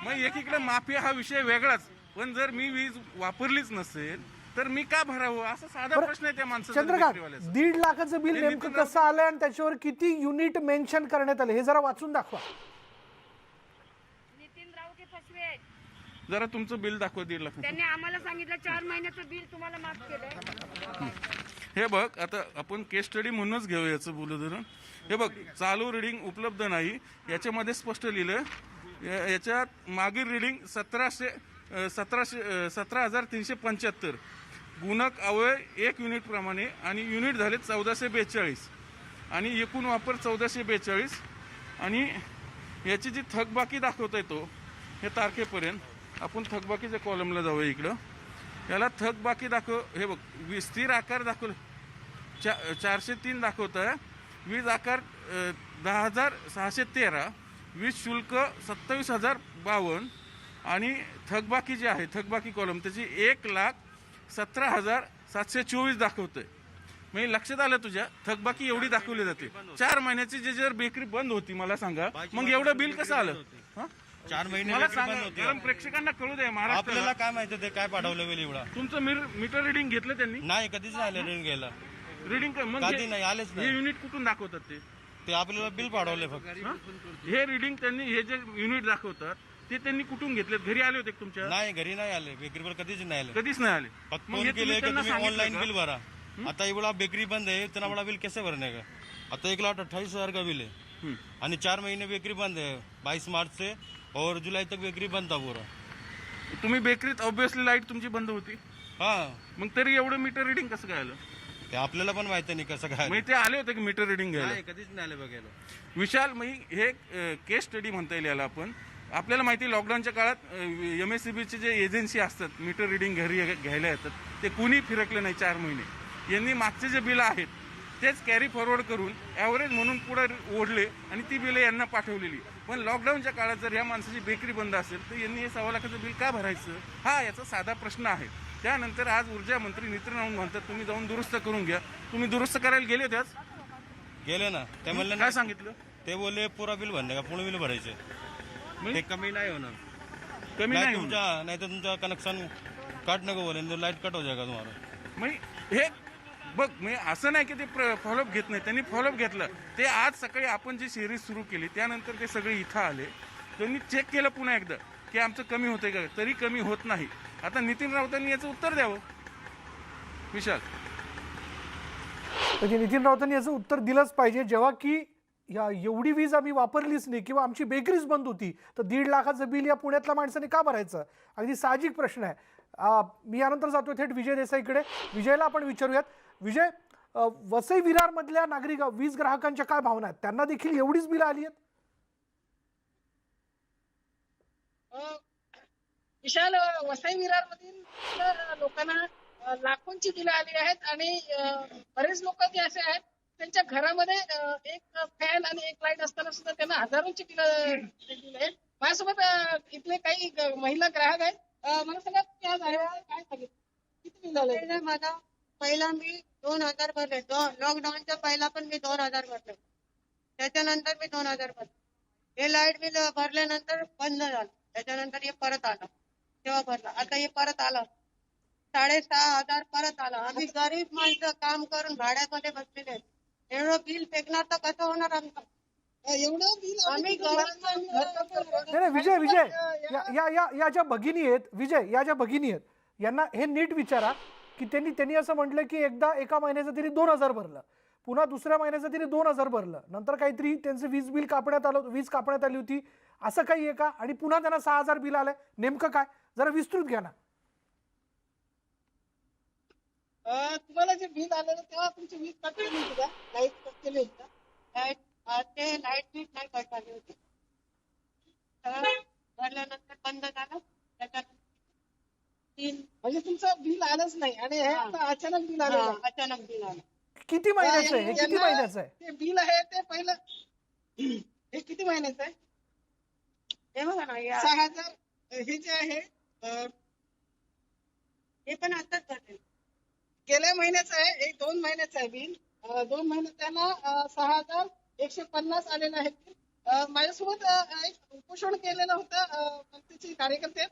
मग एकीकडे माफिया हा विषय वेगळाच, पण जर मी वीज वापरलीच नसेल तर मी का भरावं, असा साधा प्रश्न आहे त्या माणसाचा. चंद्रकांत, 1.5 लाखाचं बिल नेमकं कसं आलंय आणि त्याच्यावर किती युनिट मेन्शन करण्यात आले हे जरा वाचून दाखवा. जरा तुमचं बिल दाखवा. 1.5 लाख त्यांनी आम्हाला सांगितलं 4 महिन्याचं बिल तुम्हाला माफ केलंय. हे बघ, आता आपण केस स्टडी म्हणूनच घेऊ याचं बोलधरण. हे बघ, चालू रिडिंग उपलब्ध नाही, याच्यामध्ये स्पष्ट लिहिलं. याच्यात मागील रिडिंग 17,375 गुणक अवयव 1 युनिट प्रमाणे, आणि युनिट झाले 1442, आणि एकूण वापर 1442. आणि याची जी थकबाकी दाखवता येतो हे तारखेपर्यंत, आपण थकबाकीच्या कॉलमला जाऊया. इकडं याला थकबाकी हे बघ, स्थिर आकार दाखवलं 403 दाखवत आहे, वीज आकार 10,613, वीज शुल्क 27,052, आणि थकबाकी जी आहे थकबाकी कॉलम त्याची 1,17,724 दाखवतंय. म्हणजे लक्षात आलं तुझ्या, थकबाकी एवढी दाखवली जाते. 4 महिन्याची जर बेकरी बंद होती, मला सांगा मग एवढं बिल कसं आलं? 4 महिने मला सांगा, कारण प्रेक्षकांना कळू दे. आपल्याला काय माहिती ते काय पाठवलं बिल एवढा. तुमचं मीटर रिडिंग घेतलं त्यांनी? नाही, कधीच नाही आलं रिडिंग घ्यायला. रिडिंग कधी नाही आलेच हे नाही. युनिट कुठून दाखवतात ते आपल्याला बिल पाठवले फक्त. हे रिडिंग त्यांनी, हे जे युनिट दाखवतात ते त्यांनी कुठून घेतले? घरी आले होते तुमच्या? नाही, घरी नाही आले, बेकरीवर कधीच नाही आले. कधीच नाही आले. फक्त फोन केले की तुम्ही ऑनलाइन बिल भरा. आता एवढा बेकरी बंद है, इतना बड़ा बिल कैसे भरने का? आता 1,28,000 का बिल है, आणि 4 महीने बेकरी बंद है, 22 मार्च से, और जुलाई तक बेकरी बंद था पूरा. तुम्ही बेकरीत ऑब्विसली लाईट तुमची बंद होती. हा, मग तरी एवढं मीटर रिडिंग कसं काय आलं? ते आपल्याला पण माहिती नाही कसं काय. मग ते आले होते की मीटर रिडिंग घ्यायला? नाही, कधीच नाही आले बघायला. विशाल, मग हे केस स्टडी म्हणता येईल याला. आपण आपल्याला माहिती, लॉकडाऊनच्या काळात MSEBचे जे एजन्सी असतात मीटर रिडिंग घरी घ्यायला येतात, ते कुणी फिरकले नाही 4 महिने. यांनी मागचे जे बिलं आहेत तेच कॅरी फॉरवर्ड करून ॲव्हरेज म्हणून पुढे ओढले आणि ती बिलं यांना पाठवलेली. पण लॉकडाऊनच्या काळात जर या माणसाची बेकरी बंद असेल तर यांनी हे 1.25 लाखाचं बिल का भरायचं, हा याचा साधा प्रश्न आहे. त्यानंतर आज ऊर्जा मंत्री नितीन राऊत म्हणतात तुम्ही जाऊन दुरुस्त करून घ्या. तुम्ही दुरुस्त करायला गेले होते आज? गेले ना ते म्हणले काय सांगितलं? ते बोलले पुरा बिल भरणे का पूर्ण बिल भरायचे ते कमी नाही होणार कमी नाही तुमच्या नाही तर तुमचा कनेक्शन कट नको बोले लाईट कट हो जाएगा तुम्हाला मग हे बघ मी असं नाही की ते फॉलोअप घेत नाही, त्यांनी फॉलोअप घेतलं. ते आज सकाळी आपण जी सिरीज सुरू केली त्यानंतर ते सगळे इथं आले, त्यांनी चेक केलं पुन्हा एकदा की आमचं कमी होतंय का, तरी कमी होत नाही. आता नितीन राऊतांनी याचं उत्तर द्यावं. विशाल, म्हणजे नितीन राऊतांनी याचं उत्तर दिलंच पाहिजे. जेव्हा की या एवढी वीज आम्ही वापरलीच नाही किंवा आमची बेकरीच बंद होती तर 1.5 लाखाचं बिल या पुण्यातल्या माणसाने का भरायचं? अगदी साहजिक प्रश्न आहे. मी यानंतर जातो थेट विजय देसाईकडे. विजयला आपण विचारूयात. विजय, वसई विरारमधल्या नागरिक वीज ग्राहकांच्या काय भावना आहेत? त्यांना देखील एवढीच बिलं आली आहेत? विशाल, वसई विरारमधील लोकांना लाखोंची बिलं आली आहेत आणि बरेच लोक जे असे आहेत त्यांच्या घरामध्ये एक फॅन आणि एक लाईट असताना सुद्धा त्यांना हजारोंची बिलं दिली आहेत. माझ्यासोबत इथले काही महिला ग्राहक आहेत. मला सगळ्यात काय सांगितलं, किती बिल आले? माझा पहिला मी 2,000 भरले. लॉकडाऊनच्या पहिला पण मी 2,000 भरले. त्याच्यानंतर मी 2,000 भरले. हे लाईट बिल भरल्यानंतर बंद झालं. त्याच्यानंतर हे परत आलं. तेव्हा भरलं. आता हे परत आलं. 6,500 परत आलं. आम्ही गरीब माणसं काम करून भाड्यामध्ये बसलेले आहेत. एवढं बिल फेकणार तर कसं होणार आमचं? एवढं बिल आम्ही नाही विजय, या ज्या भगिनी आहेत, विजय या ज्या भगिनी आहेत यांना हे नीट विचारा की त्यांनी असं म्हटलं की एकदा एका महिन्याचं तरी 2,000 भरलं, पुन्हा दुसऱ्या महिन्याचं तरी 2,000 भरलं, नंतर काहीतरी त्यांचं वीज बिल वीज कापण्यात आली होती, असं काही आहे का? आणि पुन्हा त्यांना 6,000 बिल आलंय, नेमकं काय? जरा विस्तृत घ्या ना. तुम्हाला जे बिल आलेलं तेव्हा तुमची वीज कट केली होती का? लाईट कट केली होती का? लाईट बीट नाही कट आली होती. भरल्यानंतर बंद झालं. त्याच्यानंतर म्हणजे तुमचं बिल आलंच नाही आणि हे आता अचानक बिल आलं. अचानक बिल आलं. किती महिन्याचं आहे? किती महिन्याचं आहे ते बिल आहे? ते पहिलं हे किती महिन्याचं आहे? हे बघा ना, 6,000 हे जे आहे हे पण आताच भरले. गेल्या महिन्याचं आहे. हे 2 महिन्याचं आहे बिल. 2 महिन्यात त्यांना 6,150 आलेलं आहे. माझ्यासोबत एक उपोषण केलेलं होतं मनसेचे कार्यकर्ते,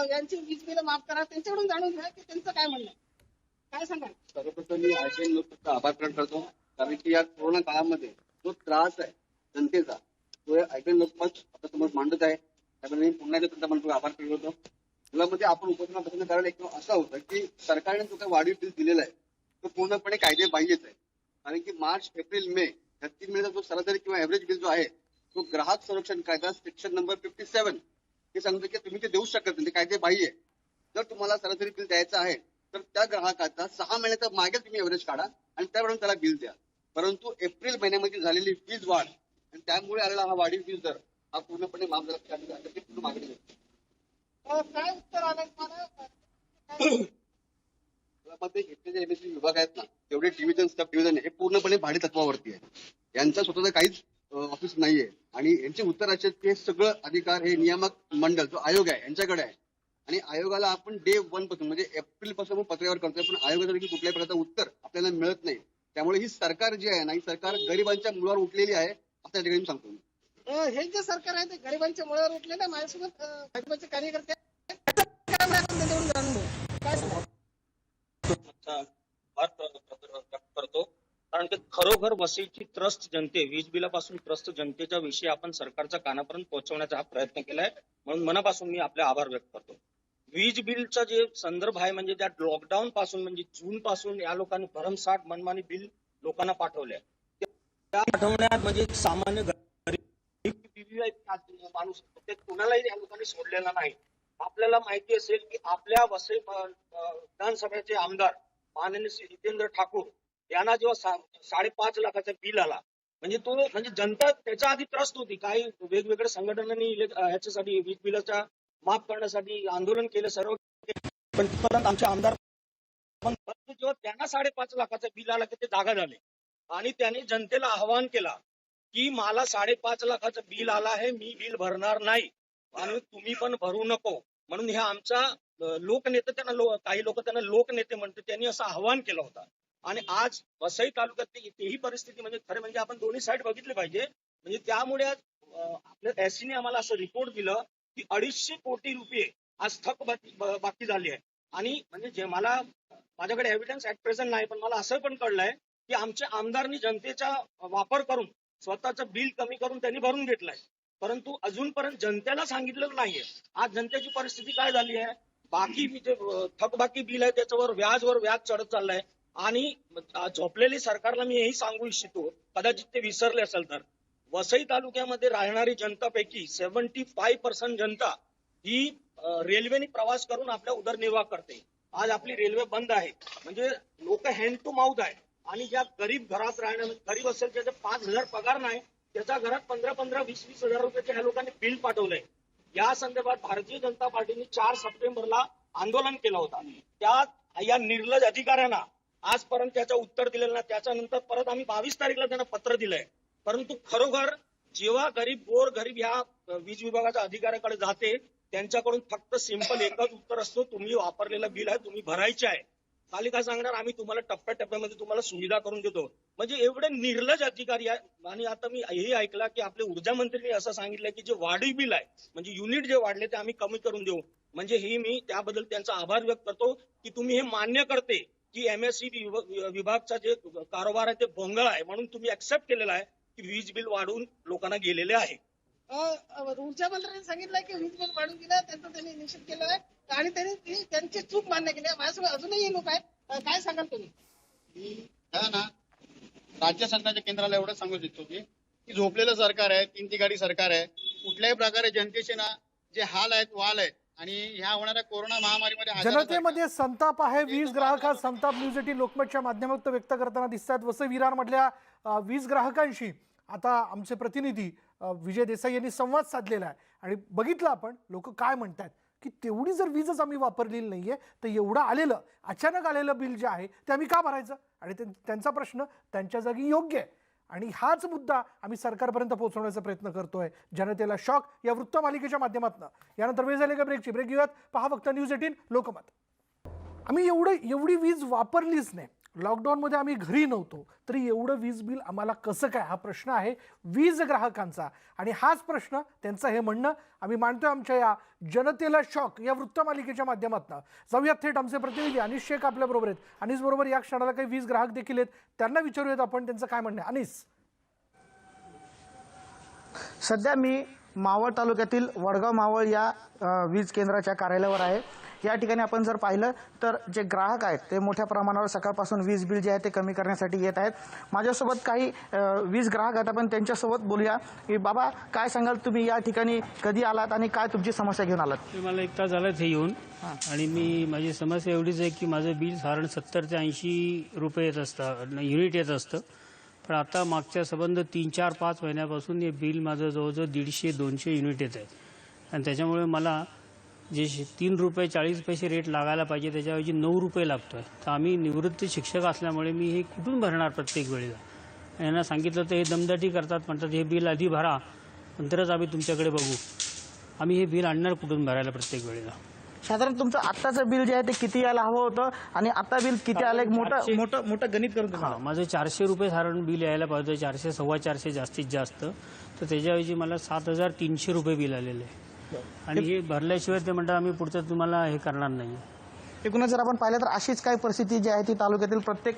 यांची वीज बिल माफ करा. त्यांच्याकडून जाणून घ्या की त्यांचं काय म्हणणं आहे. काय सांगा? सर्वप्रथम मी आयसीएन लोकसभेचा आभार प्रकट करतो, कारण की या कोरोना काळामध्ये जो त्रास आहे जनतेचा तो आयसीएन लोकमत आता समोर मांडत आहे. त्यामुळे मी पुन्हा एकदा त्यांचा मनपूर्वक आभार प्रकट करतो. मुलामध्ये आपण उपोषणापासून कारण एक असं होतं की सरकारने जो काही वाढीव बिल दिलेला आहे तो पूर्णपणे कायदेबाह्यच आहे. कारण की मार्च, एप्रिल, मे या 3 महिन्याचा जो सरासरी किंवा एव्हरेज बिल जो आहे तो ग्राहक संरक्षण कायदा सेक्शन नंबर 57 हे सांगतो की तुम्ही ते देऊ शकत नाही, ते कायदेबाह्य आहे. जर तुम्हाला सरासरी बिल द्यायचं आहे तर त्या ग्राहकाचा 6 महिन्याचा मागे तुम्ही एव्हरेज काढा आणि त्याप्रमाणे त्याला बिल द्या. परंतु एप्रिल महिन्यामध्ये झालेली वीज वाढ आणि त्यामुळे आलेला हा वाढीव वीज दर हा पूर्णपणे माफ झाला पूर्ण मागणी होती. काय उत्तर आलं मला? घेतलेले एमएससी विभाग आहेत ना, तेवढे डिव्हिजन सब डिव्हिजन हे पूर्णपणे भाडे तत्वावरती आहे. यांचा स्वतःचा काहीच ऑफिस नाहीये आणि यांचे उत्तर असे ते सगळं अधिकार हे नियामक मंडळ जो आयोग आहे यांच्याकडे आहे. आणि आयोगाला आपण डे 1 पासून म्हणजे एप्रिल पासून पत्र्यावर करतोय, पण आयोगाचं देखील कुठल्याही प्रकारचं उत्तर आपल्याला मिळत नाही. त्यामुळे ही सरकार जी आहे ना, ही सरकार गरिबांच्या मुळावर उठलेली आहे असं या ठिकाणी सांगतो मी. हे जे सरकार आहे ते गरिबांच्या मुळावर उठलेलं आहे. माझ्यासोबत भाजपचे कार्यकर्ते करतो, कारण की खरोखर वसईची त्रस्त जनते, वीज बिलापासून त्रस्त जनतेच्या विषयी आपण सरकारच्या कानापर्यंत पोहोचवण्याचा हा प्रयत्न केलाय, म्हणून मनापासून मी आपले आभार व्यक्त करतो. वीज बिलचा जे संदर्भ आहे म्हणजे त्या लॉकडाऊन पासून म्हणजे जून पासून या लोकांनी भरमसाठ मनमानी बिल लोकांना पाठवले. त्या पाठवण्यात म्हणजे सामान्य माणूस ते कुणालाही या लोकांनी सोडलेला नाही. आपल्याला माहिती असेल की आपल्या वसई विधानसभेचे आमदार माननीय श्री जितेंद्र ठाकूर यांना जेव्हा 5.5 लाखाचा बिल आला म्हणजे तो म्हणजे जनता त्याच्या आधी त्रस्त होती. काही वेगवेगळ्या संघटनांनी ह्याच्यासाठी वीज बिलाच्या माफ करण्यासाठी आंदोलन केलं सर्व, पण तिथपर्यंत आमचे आमदार पण जेव्हा त्यांना 5.5 लाखाचा बिल आला की ते जागा झाले आणि त्यांनी जनतेला आवाहन केला की मला 5.5 लाखाचं बिल आला आहे, मी बिल भरणार नाही आणि तुम्ही पण भरू नको. म्हणून हे आमचा लोकनेते त्यांना काही लोक त्यांना लोकनेते म्हणते, त्यांनी असं आवाहन केलं होतं. आणि आज वसई तालुक्यातली तेही परिस्थिती म्हणजे खरं म्हणजे आपण दोन्ही साईड बघितले पाहिजे. म्हणजे त्यामुळे आपल्या एससीने आम्हाला असं रिपोर्ट दिलं की 250 कोटी रुपये आज बाकी झाली आहे. आणि म्हणजे जे माझ्याकडे एव्हिडन्स ऍट प्रेझेंट नाही, पण मला असं पण कळलंय की आमच्या आमदारांनी जनतेचा वापर करून स्वतःचं बिल कमी करून त्यांनी भरून घेतलंय, परंतु अजूनपर्यंत जनतेला सांगितलेलं नाहीये. आज जनतेची परिस्थिती काय झाली आहे, बाकी जे थकबाकी बिल आहे त्याच्यावर व्याज चढत चाललंय. आणि झोपलेली सरकारला मी हेही सांगू इच्छितो, कदाचित ते विसरले असेल तर, वसई तालुक्यामध्ये राहणारी जनतापैकी 75% जनता ही रेल्वेने प्रवास करून आपला उदरनिर्वाह करते. आज आपली रेल्वे बंद आहे, म्हणजे लोक हँड टू माउथ आहे. आणि ज्या गरीब घरात राहण्या गरीब असेल त्याचे 5,000 पगार नाही, त्याच्या घरात 15-15, 20-20 हजार रुपयाचे ह्या लोकांनी बिल पाठवलंय. या संदर्भात भारतीय जनता पार्टीने 4 सप्टेंबरला आंदोलन केलं होतं. त्यात या निर्लज अधिकाऱ्यांना आजपर्यंत त्याचं उत्तर दिलेलं नाही. त्याच्यानंतर परत आम्ही 22 तारीखला त्यांना पत्र दिलंय. परंतु खरोखर जेव्हा गोर गरीब ह्या वीज विभागाच्या अधिकाऱ्याकडे जाते, त्यांच्याकडून फक्त सिंपल एकच उत्तर असतो, तुम्ही वापरलेलं बिल आहे तुम्ही भरायचे आहे. खाली काय सांगणार, आम्ही तुम्हाला टप्प्याटप्प्यामध्ये तुम्हाला सुविधा करून देतो. म्हणजे एवढे निर्लज अधिकारी आहे. आणि आता मी हेही ऐकलं की आपले ऊर्जा मंत्रींनी असं सांगितलं की जे वाढीव बिल आहे म्हणजे युनिट जे वाढले ते आम्ही कमी करून देऊ. म्हणजे ही मी त्याबद्दल त्यांचा आभार व्यक्त करतो की तुम्ही हे मान्य करते की MSC विभागचा जे कारभार आहे ते भोंगळ आहे, म्हणून तुम्ही ऍक्सेप्ट केलेला आहे की वीज बिल वाढून लोकांना गेलेले आहे. ऊर्जा मंत्र्यांनी सांगितलं की वीज बिल वाढून गेलं, त्यांचं त्यांनी निश्चित केलं आहे आणि त्यांनी त्यांची चूक मान्य केली आहे. माझ्यासोबत अजूनही लोक आहेत, काय सांगाल तुम्ही? राज्य शासनाच्या केंद्राला एवढं सांगू इच्छितो की झोपलेलं सरकार आहे, 3 तिघाडी सरकार आहे. कुठल्याही प्रकारे जनतेचे ना जे हाल आहेत वाल आहेत आणि ह्या होणाऱ्या कोरोना महामारीमध्ये जनतेमध्ये संताप आहे. वीज ग्राहक हा संताप न्यूज 18 लोकमतच्या माध्यमातून व्यक्त करताना दिसतात. वसई विरारमधल्या वीज ग्राहकांशी आता आमचे प्रतिनिधी विजय देसाई यांनी संवाद साधलेला आहे आणि बघितलं आपण लोक काय म्हणतात की तेवढी जर वीजच आम्ही वापरलेली नाहीये तर एवढं आलेलं अचानक आलेलं बिल जे आहे ते आम्ही का भरायचं. आणि त्यांचा प्रश्न त्यांच्या जागी योग्य आहे आणि हाच मुद्दा आम्ही सरकारपर्यंत पोहोचवण्याचा प्रयत्न करतोय. जनतेला शॉक या वृत्तमालिकेच्या माध्यमातून. यानंतर वेळ झाली का ब्रेकची. ब्रेक घेऊयात. पहा फक्त न्यूज 18 लोकमत. आम्ही एवढी वीज वापरलीच नाही. लॉकडाऊनमध्ये आम्ही घरी नव्हतो तरी एवढं वीज बिल आम्हाला कसं काय, हा प्रश्न आहे वीज ग्राहकांचा. आणि हाच प्रश्न त्यांचं हे म्हणणं आम्ही मांडतोय आमच्या या जनतेला शॉक या वृत्तमालिकेच्या माध्यमातून. जाऊयात थेट आमचे प्रतिनिधी अनिस शेख आपल्या बरोबर आहेत. अनिस बरोबर या क्षणाला काही वीज ग्राहक देखील आहेत, त्यांना विचारूयात आपण त्यांचं काय म्हणणं आहे. अनिस, सध्या मी मावळ तालुक्यातील वडगाव मावळ या वीज केंद्राच्या कार्यालयावर आहे. या ठिकाणी आपण जर पाहिलं तर जे ग्राहक आहेत ते मोठ्या प्रमाणावर सकाळपासून वीज बिल जे आहे ते कमी करण्यासाठी येत आहेत. माझ्यासोबत काही वीज ग्राहक आहेत, आपण त्यांच्यासोबत बोलूया की बाबा काय सांगाल, तुम्ही या ठिकाणी कधी आलात आणि काय तुमची समस्या घेऊन आलात? मला 1 तास झाला इथे येऊन आणि माझी समस्या एवढीच आहे की माझं बिल साधारण 70 ते 80 रुपये येत असतं, युनिट येत असतं. पण आता मागच्या संबंध 3, 4, 5 महिन्यापासून हे बिल माझं जवळजवळ 150-200 युनिट येत आहे. आणि त्याच्यामुळे मला जे 3 रुपये 40 पैसे रेट लागायला पाहिजे त्याच्याऐवजी 9 रुपये लागतो आहे. तर आम्ही निवृत्त शिक्षक असल्यामुळे मी हे कुठून भरणार प्रत्येक वेळेला. यांना सांगितलं तर हे दमदाटी करतात, म्हणतात हे बिल आधी भरा नंतरच आम्ही तुमच्याकडे बघू. आम्ही हे बिल आणणार कुठून भरायला प्रत्येक वेळेला. साधारण तुमचं आत्ताचं बिल जे आहे ते किती यायला हवं होतं आणि आता बिल किती आलं, मोठं गणित करून? हां, माझं 400 रुपये साधारण बिल यायला पाहिजे, 400 450 जास्तीत जास्त. तर त्याच्याऐवजी मला 7,300 रुपये बिल आलेलं आहे. आणि हे भरल्याशिवाय ते म्हणतात आम्ही पुढचं तुम्हाला हे करणार नाही. एकूणच जर आपण पाहिलं तर अशीच काही परिस्थिती जी आहे ती तालुक्यातील प्रत्येक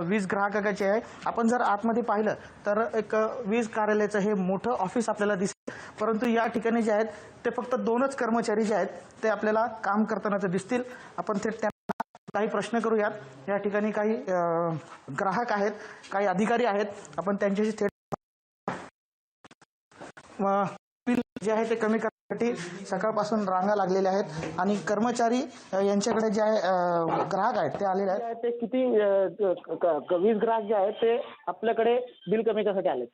वीज ग्राहकाची आहे. आपण जर आतमध्ये पाहिलं तर एक वीज कार्यालयाचं हे मोठं ऑफिस आपल्याला दिसतं, परंतु या ठिकाणी जे आहेत ते फक्त 2च कर्मचारी जे आहेत ते आपल्याला काम करताना दिसतील. आपण थेट त्यांना काही प्रश्न करूयात. या ठिकाणी काही ग्राहक आहेत, काही अधिकारी आहेत, आपण त्यांच्याशी थेट बिल जे आहे ते कमी करण्यासाठी सकाळपासून रांगा लागलेल्या आहेत आणि कर्मचारी यांच्याकडे जे आहे ग्राहक आहेत ते आलेले आहेत. ते किती वीज ग्राहक जे आहेत ते आपल्याकडे बिल कमी करण्यासाठी आले?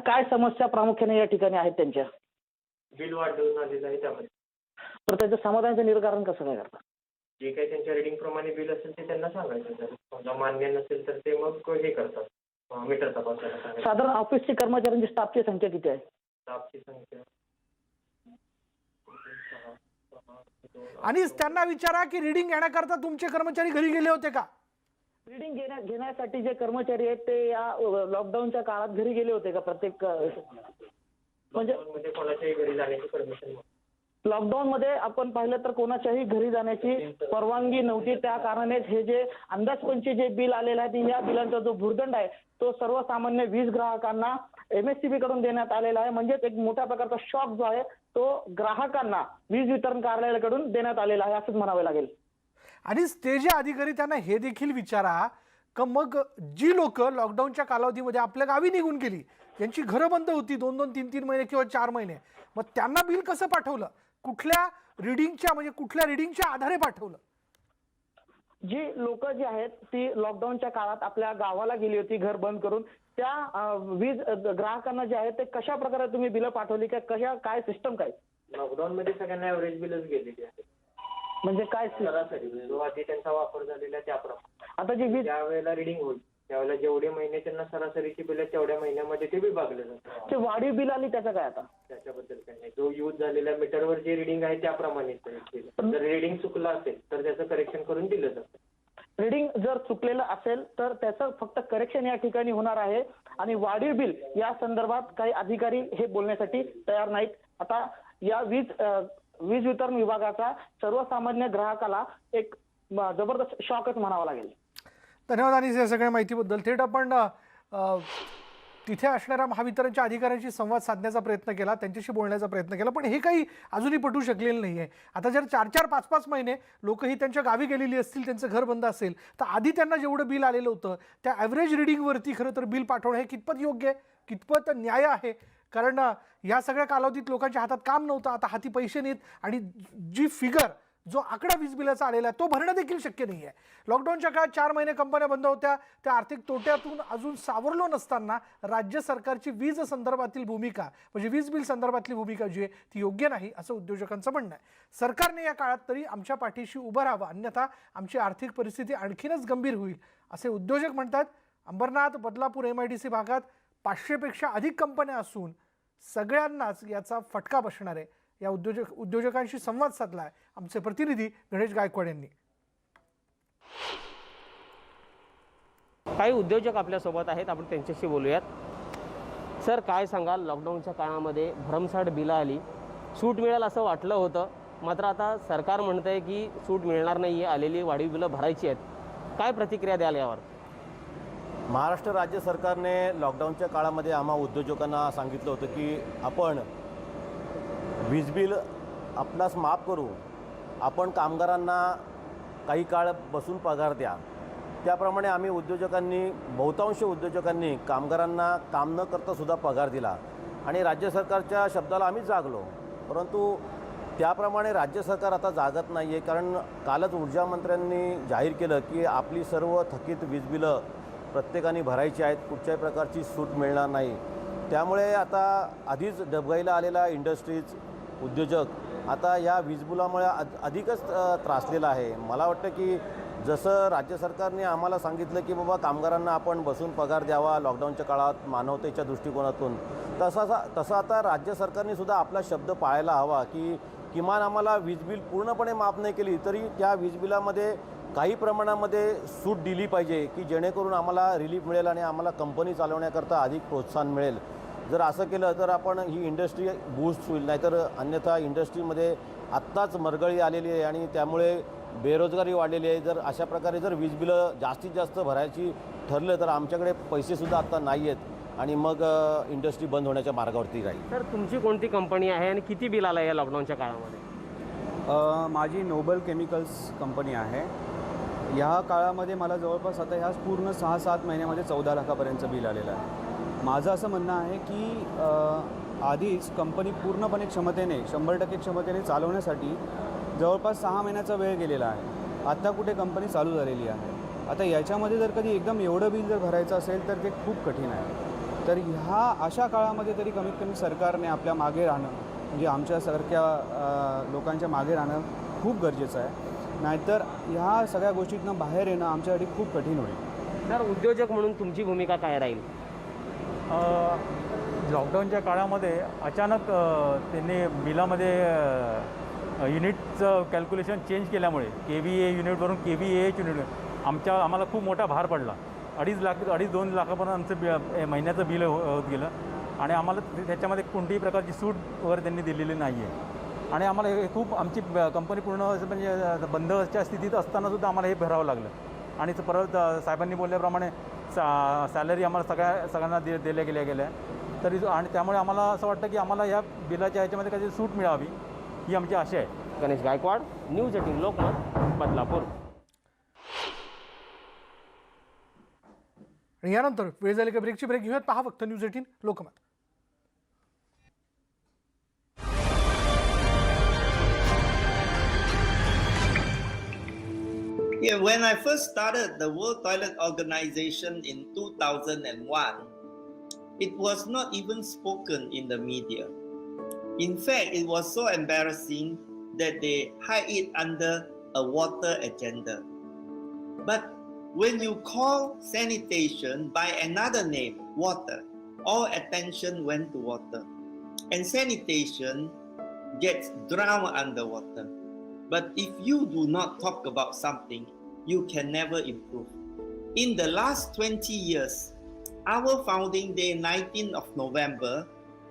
काय समस्या प्रामुख्याने या ठिकाणी आहेत त्यांच्या? बिल वाढवून आलेलं आहे त्यामध्ये. तर त्याचं समाधानाचं निराकरण कसं काय करतात? जे काही त्यांच्या रेटिंग प्रमाणे बिल असेल ते त्यांना सांगायचं. जर समजा मान्य नसेल तर ते मग हे करतात, मीटर तपासायला सांगायचं. साधारण ऑफिसची कर्मचाऱ्यांची स्टाफची संख्या किती आहे? स्टाफची संख्या आणि त्यांना विचारा की रिडिंग घेण्याकरता तुमचे कर्मचारी घरी गेले होते का? रिडिंग घेण्यासाठी जे कर्मचारी आहेत ते या लॉकडाऊनच्या काळात घरी गेले होते का? प्रत्येक म्हणजे कोणाच्याही घरी जाण्याची परमिशन लॉकडाऊन मध्ये आपण पाहिलं तर कोणाच्याही घरी जाण्याची परवानगी नव्हती. त्या कारणानेच हे जे अंदाजपंची जे बिल आलेलं आहे या बिलांचा जो भुर्दंड आहे तो सर्वसामान्य वीज ग्राहकांना MSCB कडून देण्यात आलेला आहे. म्हणजेच एक मोठ्या प्रकारचा शॉक जो आहे तो ग्राहकांना वीज वितरण कार्यालयाकडून देण्यात आलेला आहे असंच म्हणावे लागेल. आणि ते जे अधिकारी त्यांना हे देखील विचारा का मग जी लोक लॉकडाऊनच्या कालावधीमध्ये आपल्या गावी निघून गेली, ज्यांची घरं बंद होती 2-2, 3-3 महिने किंवा 4 महिने, मग त्यांना बिल कसं पाठवलं? कुठल्या रिडिंगच्या आधारे पाठवलं? जी लोक जी आहेत ती लॉकडाऊनच्या काळात आपल्या गावाला गेली होती घर बंद करून, त्या वीज ग्राहकांना जे आहे ते कशा प्रकारे तुम्ही बिलं पाठवली, काय सिस्टम काय? लॉकडाऊन मध्ये सगळ्यांना ऍव्हरेज बिलच गेलेली आहे. म्हणजे काय सरासरी जो आधी त्यांचा वापर झालेला आहे त्याप्रमाणे आता जी वीज ज्या वेळेला रिडिंग होईल त्यावेळेला जेवढे महिने त्यांना सरासरीची बिल तेवढ्या महिन्यामध्ये ते विभागले जातात. ते वाढीव बिल आली त्याचं काय? आता त्याच्याबद्दल काही नाही. जो यूज झालेल्या मीटरवर जे रिडिंग आहे त्याप्रमाणे जर रिडिंग चुकलं असेल तर त्याचं करेक्शन करून दिलं जातं. रिडिंग जर चुकलेलं असेल तर त्याचं फक्त करेक्शन या ठिकाणी होणार आहे आणि वाढीव बिल या संदर्भात काही अधिकारी हे बोलण्यासाठी तयार नाहीत. आता या वीज वितरण विभागाचा सर्वसामान्य ग्राहकाला एक जबरदस्त शॉकच म्हणावा लागेल. धन्यवाद आणि या सगळ्या माहितीबद्दल. थेट आपण तिथे असणाऱ्या महावितरणच्या अधिकाऱ्यांशी संवाद साधण्याचा प्रयत्न केला, त्यांच्याशी बोलण्याचा प्रयत्न केला, पण हे काही अजूनही पटू शकलेलं नाही आहे. आता जर 4-4, 5-5 महिने लोक ही त्यांच्या गावी गेलेली असतील, त्यांचं घर बंद असेल, तर आधी त्यांना जेवढं बिल आलेलं होतं त्या ॲव्हरेज रिडिंगवरती खरं तर बिल पाठवणं हे कितपत योग्य आहे, कितपत न्याय आहे? कारण या सगळ्या कालावधीत लोकांच्या हातात काम नव्हतं, आता हाती पैसे नाहीत आणि जी फिगर जो आकडा वीज बिलाचा आलेला आहे तो भरणं देखील शक्य नाही आहे. लॉकडाऊनच्या काळात 4 महिने कंपन्या बंद होत्या, त्या आर्थिक तोट्यातून अजून सावरलो नसताना राज्य सरकारची वीज संदर्भातील भूमिका म्हणजे वीज बिल संदर्भातली भूमिका जी आहे ती योग्य नाही असं उद्योजकांचं म्हणणं आहे. सरकारने या काळात तरी आमच्या पाठीशी उभं राहावं, अन्यथा आमची आर्थिक परिस्थिती आणखीनच गंभीर होईल असे उद्योजक म्हणतात. अंबरनाथ, बदलापूर, MIDC भागात 500पेक्षा अधिक कंपन्या असून सगळ्यांनाच याचा फटका बसणार आहे. या उद्योजकांशी संवाद साधलाय आमचे प्रतिनिधी गणेश गायकवाड यांनी. काही उद्योजक आपल्यासोबत आहेत, आपण त्यांच्याशी बोलूयात. सर, काय सांगाल, लॉकडाऊनच्या काळामध्ये भरमसाठ बिलं आली, सूट मिळेल असं वाटलं होतं, मात्र आता सरकार म्हणतं आहे की सूट मिळणार नाही आहे, आलेली वाढीव बिलं भरायची आहेत. काय प्रतिक्रिया द्याल यावर? महाराष्ट्र राज्य सरकारने लॉकडाऊनच्या काळामध्ये आम्हा उद्योजकांना सांगितलं होतं की आपण वीज बिल आपणास माफ करू, आपण कामगारांना काही काळ बसून पगार द्या. त्याप्रमाणे आम्ही बहुतांश उद्योजकांनी कामगारांना काम न करता सुद्धा पगार दिला आणि राज्य सरकारच्या शब्दाला आम्ही जागलो. परंतु त्याप्रमाणे राज्य सरकार आता जागत नाही आहे, कारण कालच ऊर्जा मंत्र्यांनी जाहीर केलं की आपली सर्व थकीत वीज बिलं प्रत्येकाने भरायची आहेत, कुठच्याही प्रकारची सूट मिळणार नाही. त्यामुळे आता आधीच डबघाईला आलेला इंडस्ट्रीज उद्योजक आता या वीजबिलामुळे अधिकच त्रासलेला आहे. मला वाटतं की जसं राज्य सरकारने आम्हाला सांगितलं की बाबा कामगारांना आपण बसून पगार द्यावा लॉकडाऊनच्या काळात मानवतेच्या दृष्टिकोनातून, तसं आता राज्य सरकारने सुद्धा आपला शब्द पाळायला हवा की किमान आम्हाला वीज बिल पूर्णपणे माफ नाही केली तरी त्या वीज बिलामध्ये काही प्रमाणामध्ये सूट दिली पाहिजे की जेणेकरून आम्हाला रिलीफ मिळेल आणि आम्हाला कंपनी चालवण्याकरता अधिक प्रोत्साहन मिळेल. जर असं केलं तर आपण ही इंडस्ट्री बूस्ट होईल, नाहीतर अन्यथा इंडस्ट्रीमध्ये आत्ताच मरगळी आलेली आहे आणि त्यामुळे बेरोजगारी वाढलेली आहे. जर अशा प्रकारे जर वीज बिलं जास्तीत जास्त भरायची ठरलं तर आमच्याकडे पैसेसुद्धा आत्ता नाही आहेत आणि मग इंडस्ट्री बंद होण्याच्या मार्गावरती राहील. सर, तुमची कोणती कंपनी आहे आणि किती बिल आलं या लॉकडाऊनच्या काळामध्ये? माझी नोबल केमिकल्स कंपनी आहे. ह्या काळामध्ये मला जवळपास आता ह्या पूर्ण 6-7 महिन्यामध्ये 14 लाखापर्यंतचं बिल आलेलं आहे. माझं असं म्हणणं आहे की आधीच कंपनी पूर्णपणे क्षमतेने 100% क्षमतेने चालवण्यासाठी जवळपास 6 महिन्याचा वेळ गेलेला आहे. आत्ता कुठे कंपनी चालू झालेली आहे. आता याच्यामध्ये जर कधी एकदम एवढं बिल जर भरायचं असेल तर ते खूप कठीण आहे. तर ह्या अशा काळामध्ये तरी कमीत कमी सरकारने आपल्या मागे राहणं म्हणजे आमच्यासारख्या लोकांच्या मागे राहणं खूप गरजेचं आहे. नाहीतर ह्या सगळ्या गोष्टीतनं बाहेर येणं आमच्यासाठी खूप कठीण होईल. सर, उद्योजक म्हणून तुमची भूमिका काय राहील? लॉकडाऊनच्या काळामध्ये अचानक त्यांनी बिलामध्ये युनिट युनिटचं कॅल्क्युलेशन चेंज केल्यामुळे KVA युनिटवरून KVAH युनिट आम्हाला खूप मोठा भार पडला. 2.5 लाखापर्यंत आमचं महिन्याचं बिल होत गेलं आणि आम्हाला त्याच्यामध्ये कोणत्याही प्रकारची सूट वगैरे त्यांनी दिलेली नाही आहे आणि आम्हाला हे खूप आमची कंपनी पूर्ण म्हणजे बंदच्या स्थितीत असतानासुद्धा आम्हाला हे भरावं लागलं आणि परत साहेबांनी बोलल्याप्रमाणे सॅलरी आम्हाला सगळ्यांना दिल्या गेल्या तरी आणि त्यामुळे आम्हाला असं वाटतं की आम्हाला या बिलाच्या ह्याच्यामध्ये काहीतरी सूट मिळावी ही आमची आशा आहे. गणेश गायकवाड, न्यूज 18 लोकमत, बदलापूर. आणि यानंतर वेळ झाली का ब्रेकची ब्रेक घेऊयात. पहा फक्त news 18 Lokmat. Yeah, when I first started the World Toilet Organization in 2001, it was not even spoken in the media. In fact, it was so embarrassing that they hide it under a water agenda. But when you call sanitation by another name, water, all attention went to water. And sanitation gets drowned underwater. But if you do not talk about something, you can never improve. In the last 20 years, our founding day, 19th of November,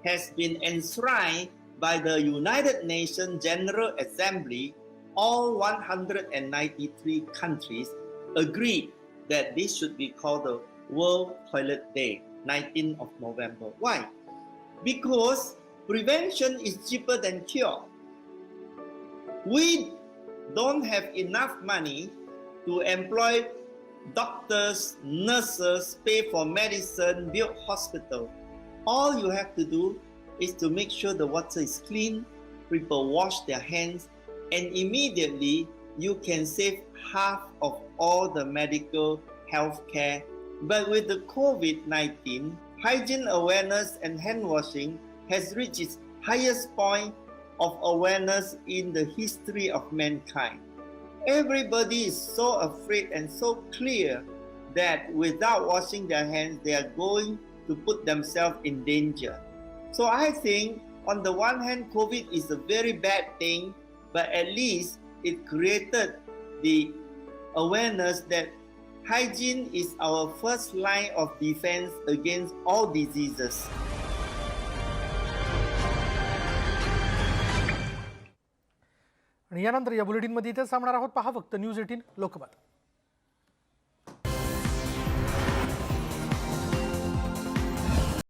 has been enshrined by the United Nations General Assembly. All 193 countries agreed that this should be called the World Toilet Day, 19th of November. Why? Because prevention is cheaper than cure. We don't have enough money to employ doctors, nurses, pay for medicine, build hospital. All you have to do is to make sure the water is clean, people wash their hands, and immediately you can save half of all the medical health care. But with the COVID-19, hygiene awareness and hand washing has reached its highest point of awareness in the history of mankind. Everybody is so afraid and so clear that without washing their hands, they are going to put themselves in danger. So I think on the one hand, COVID is a very bad thing, but at least it created the awareness that hygiene is our first line of defense against all diseases. आणि यानंतर या बुलेटिनमध्ये इथेच थांबणार आहोत. पहा फक्त news 18 Lokmat.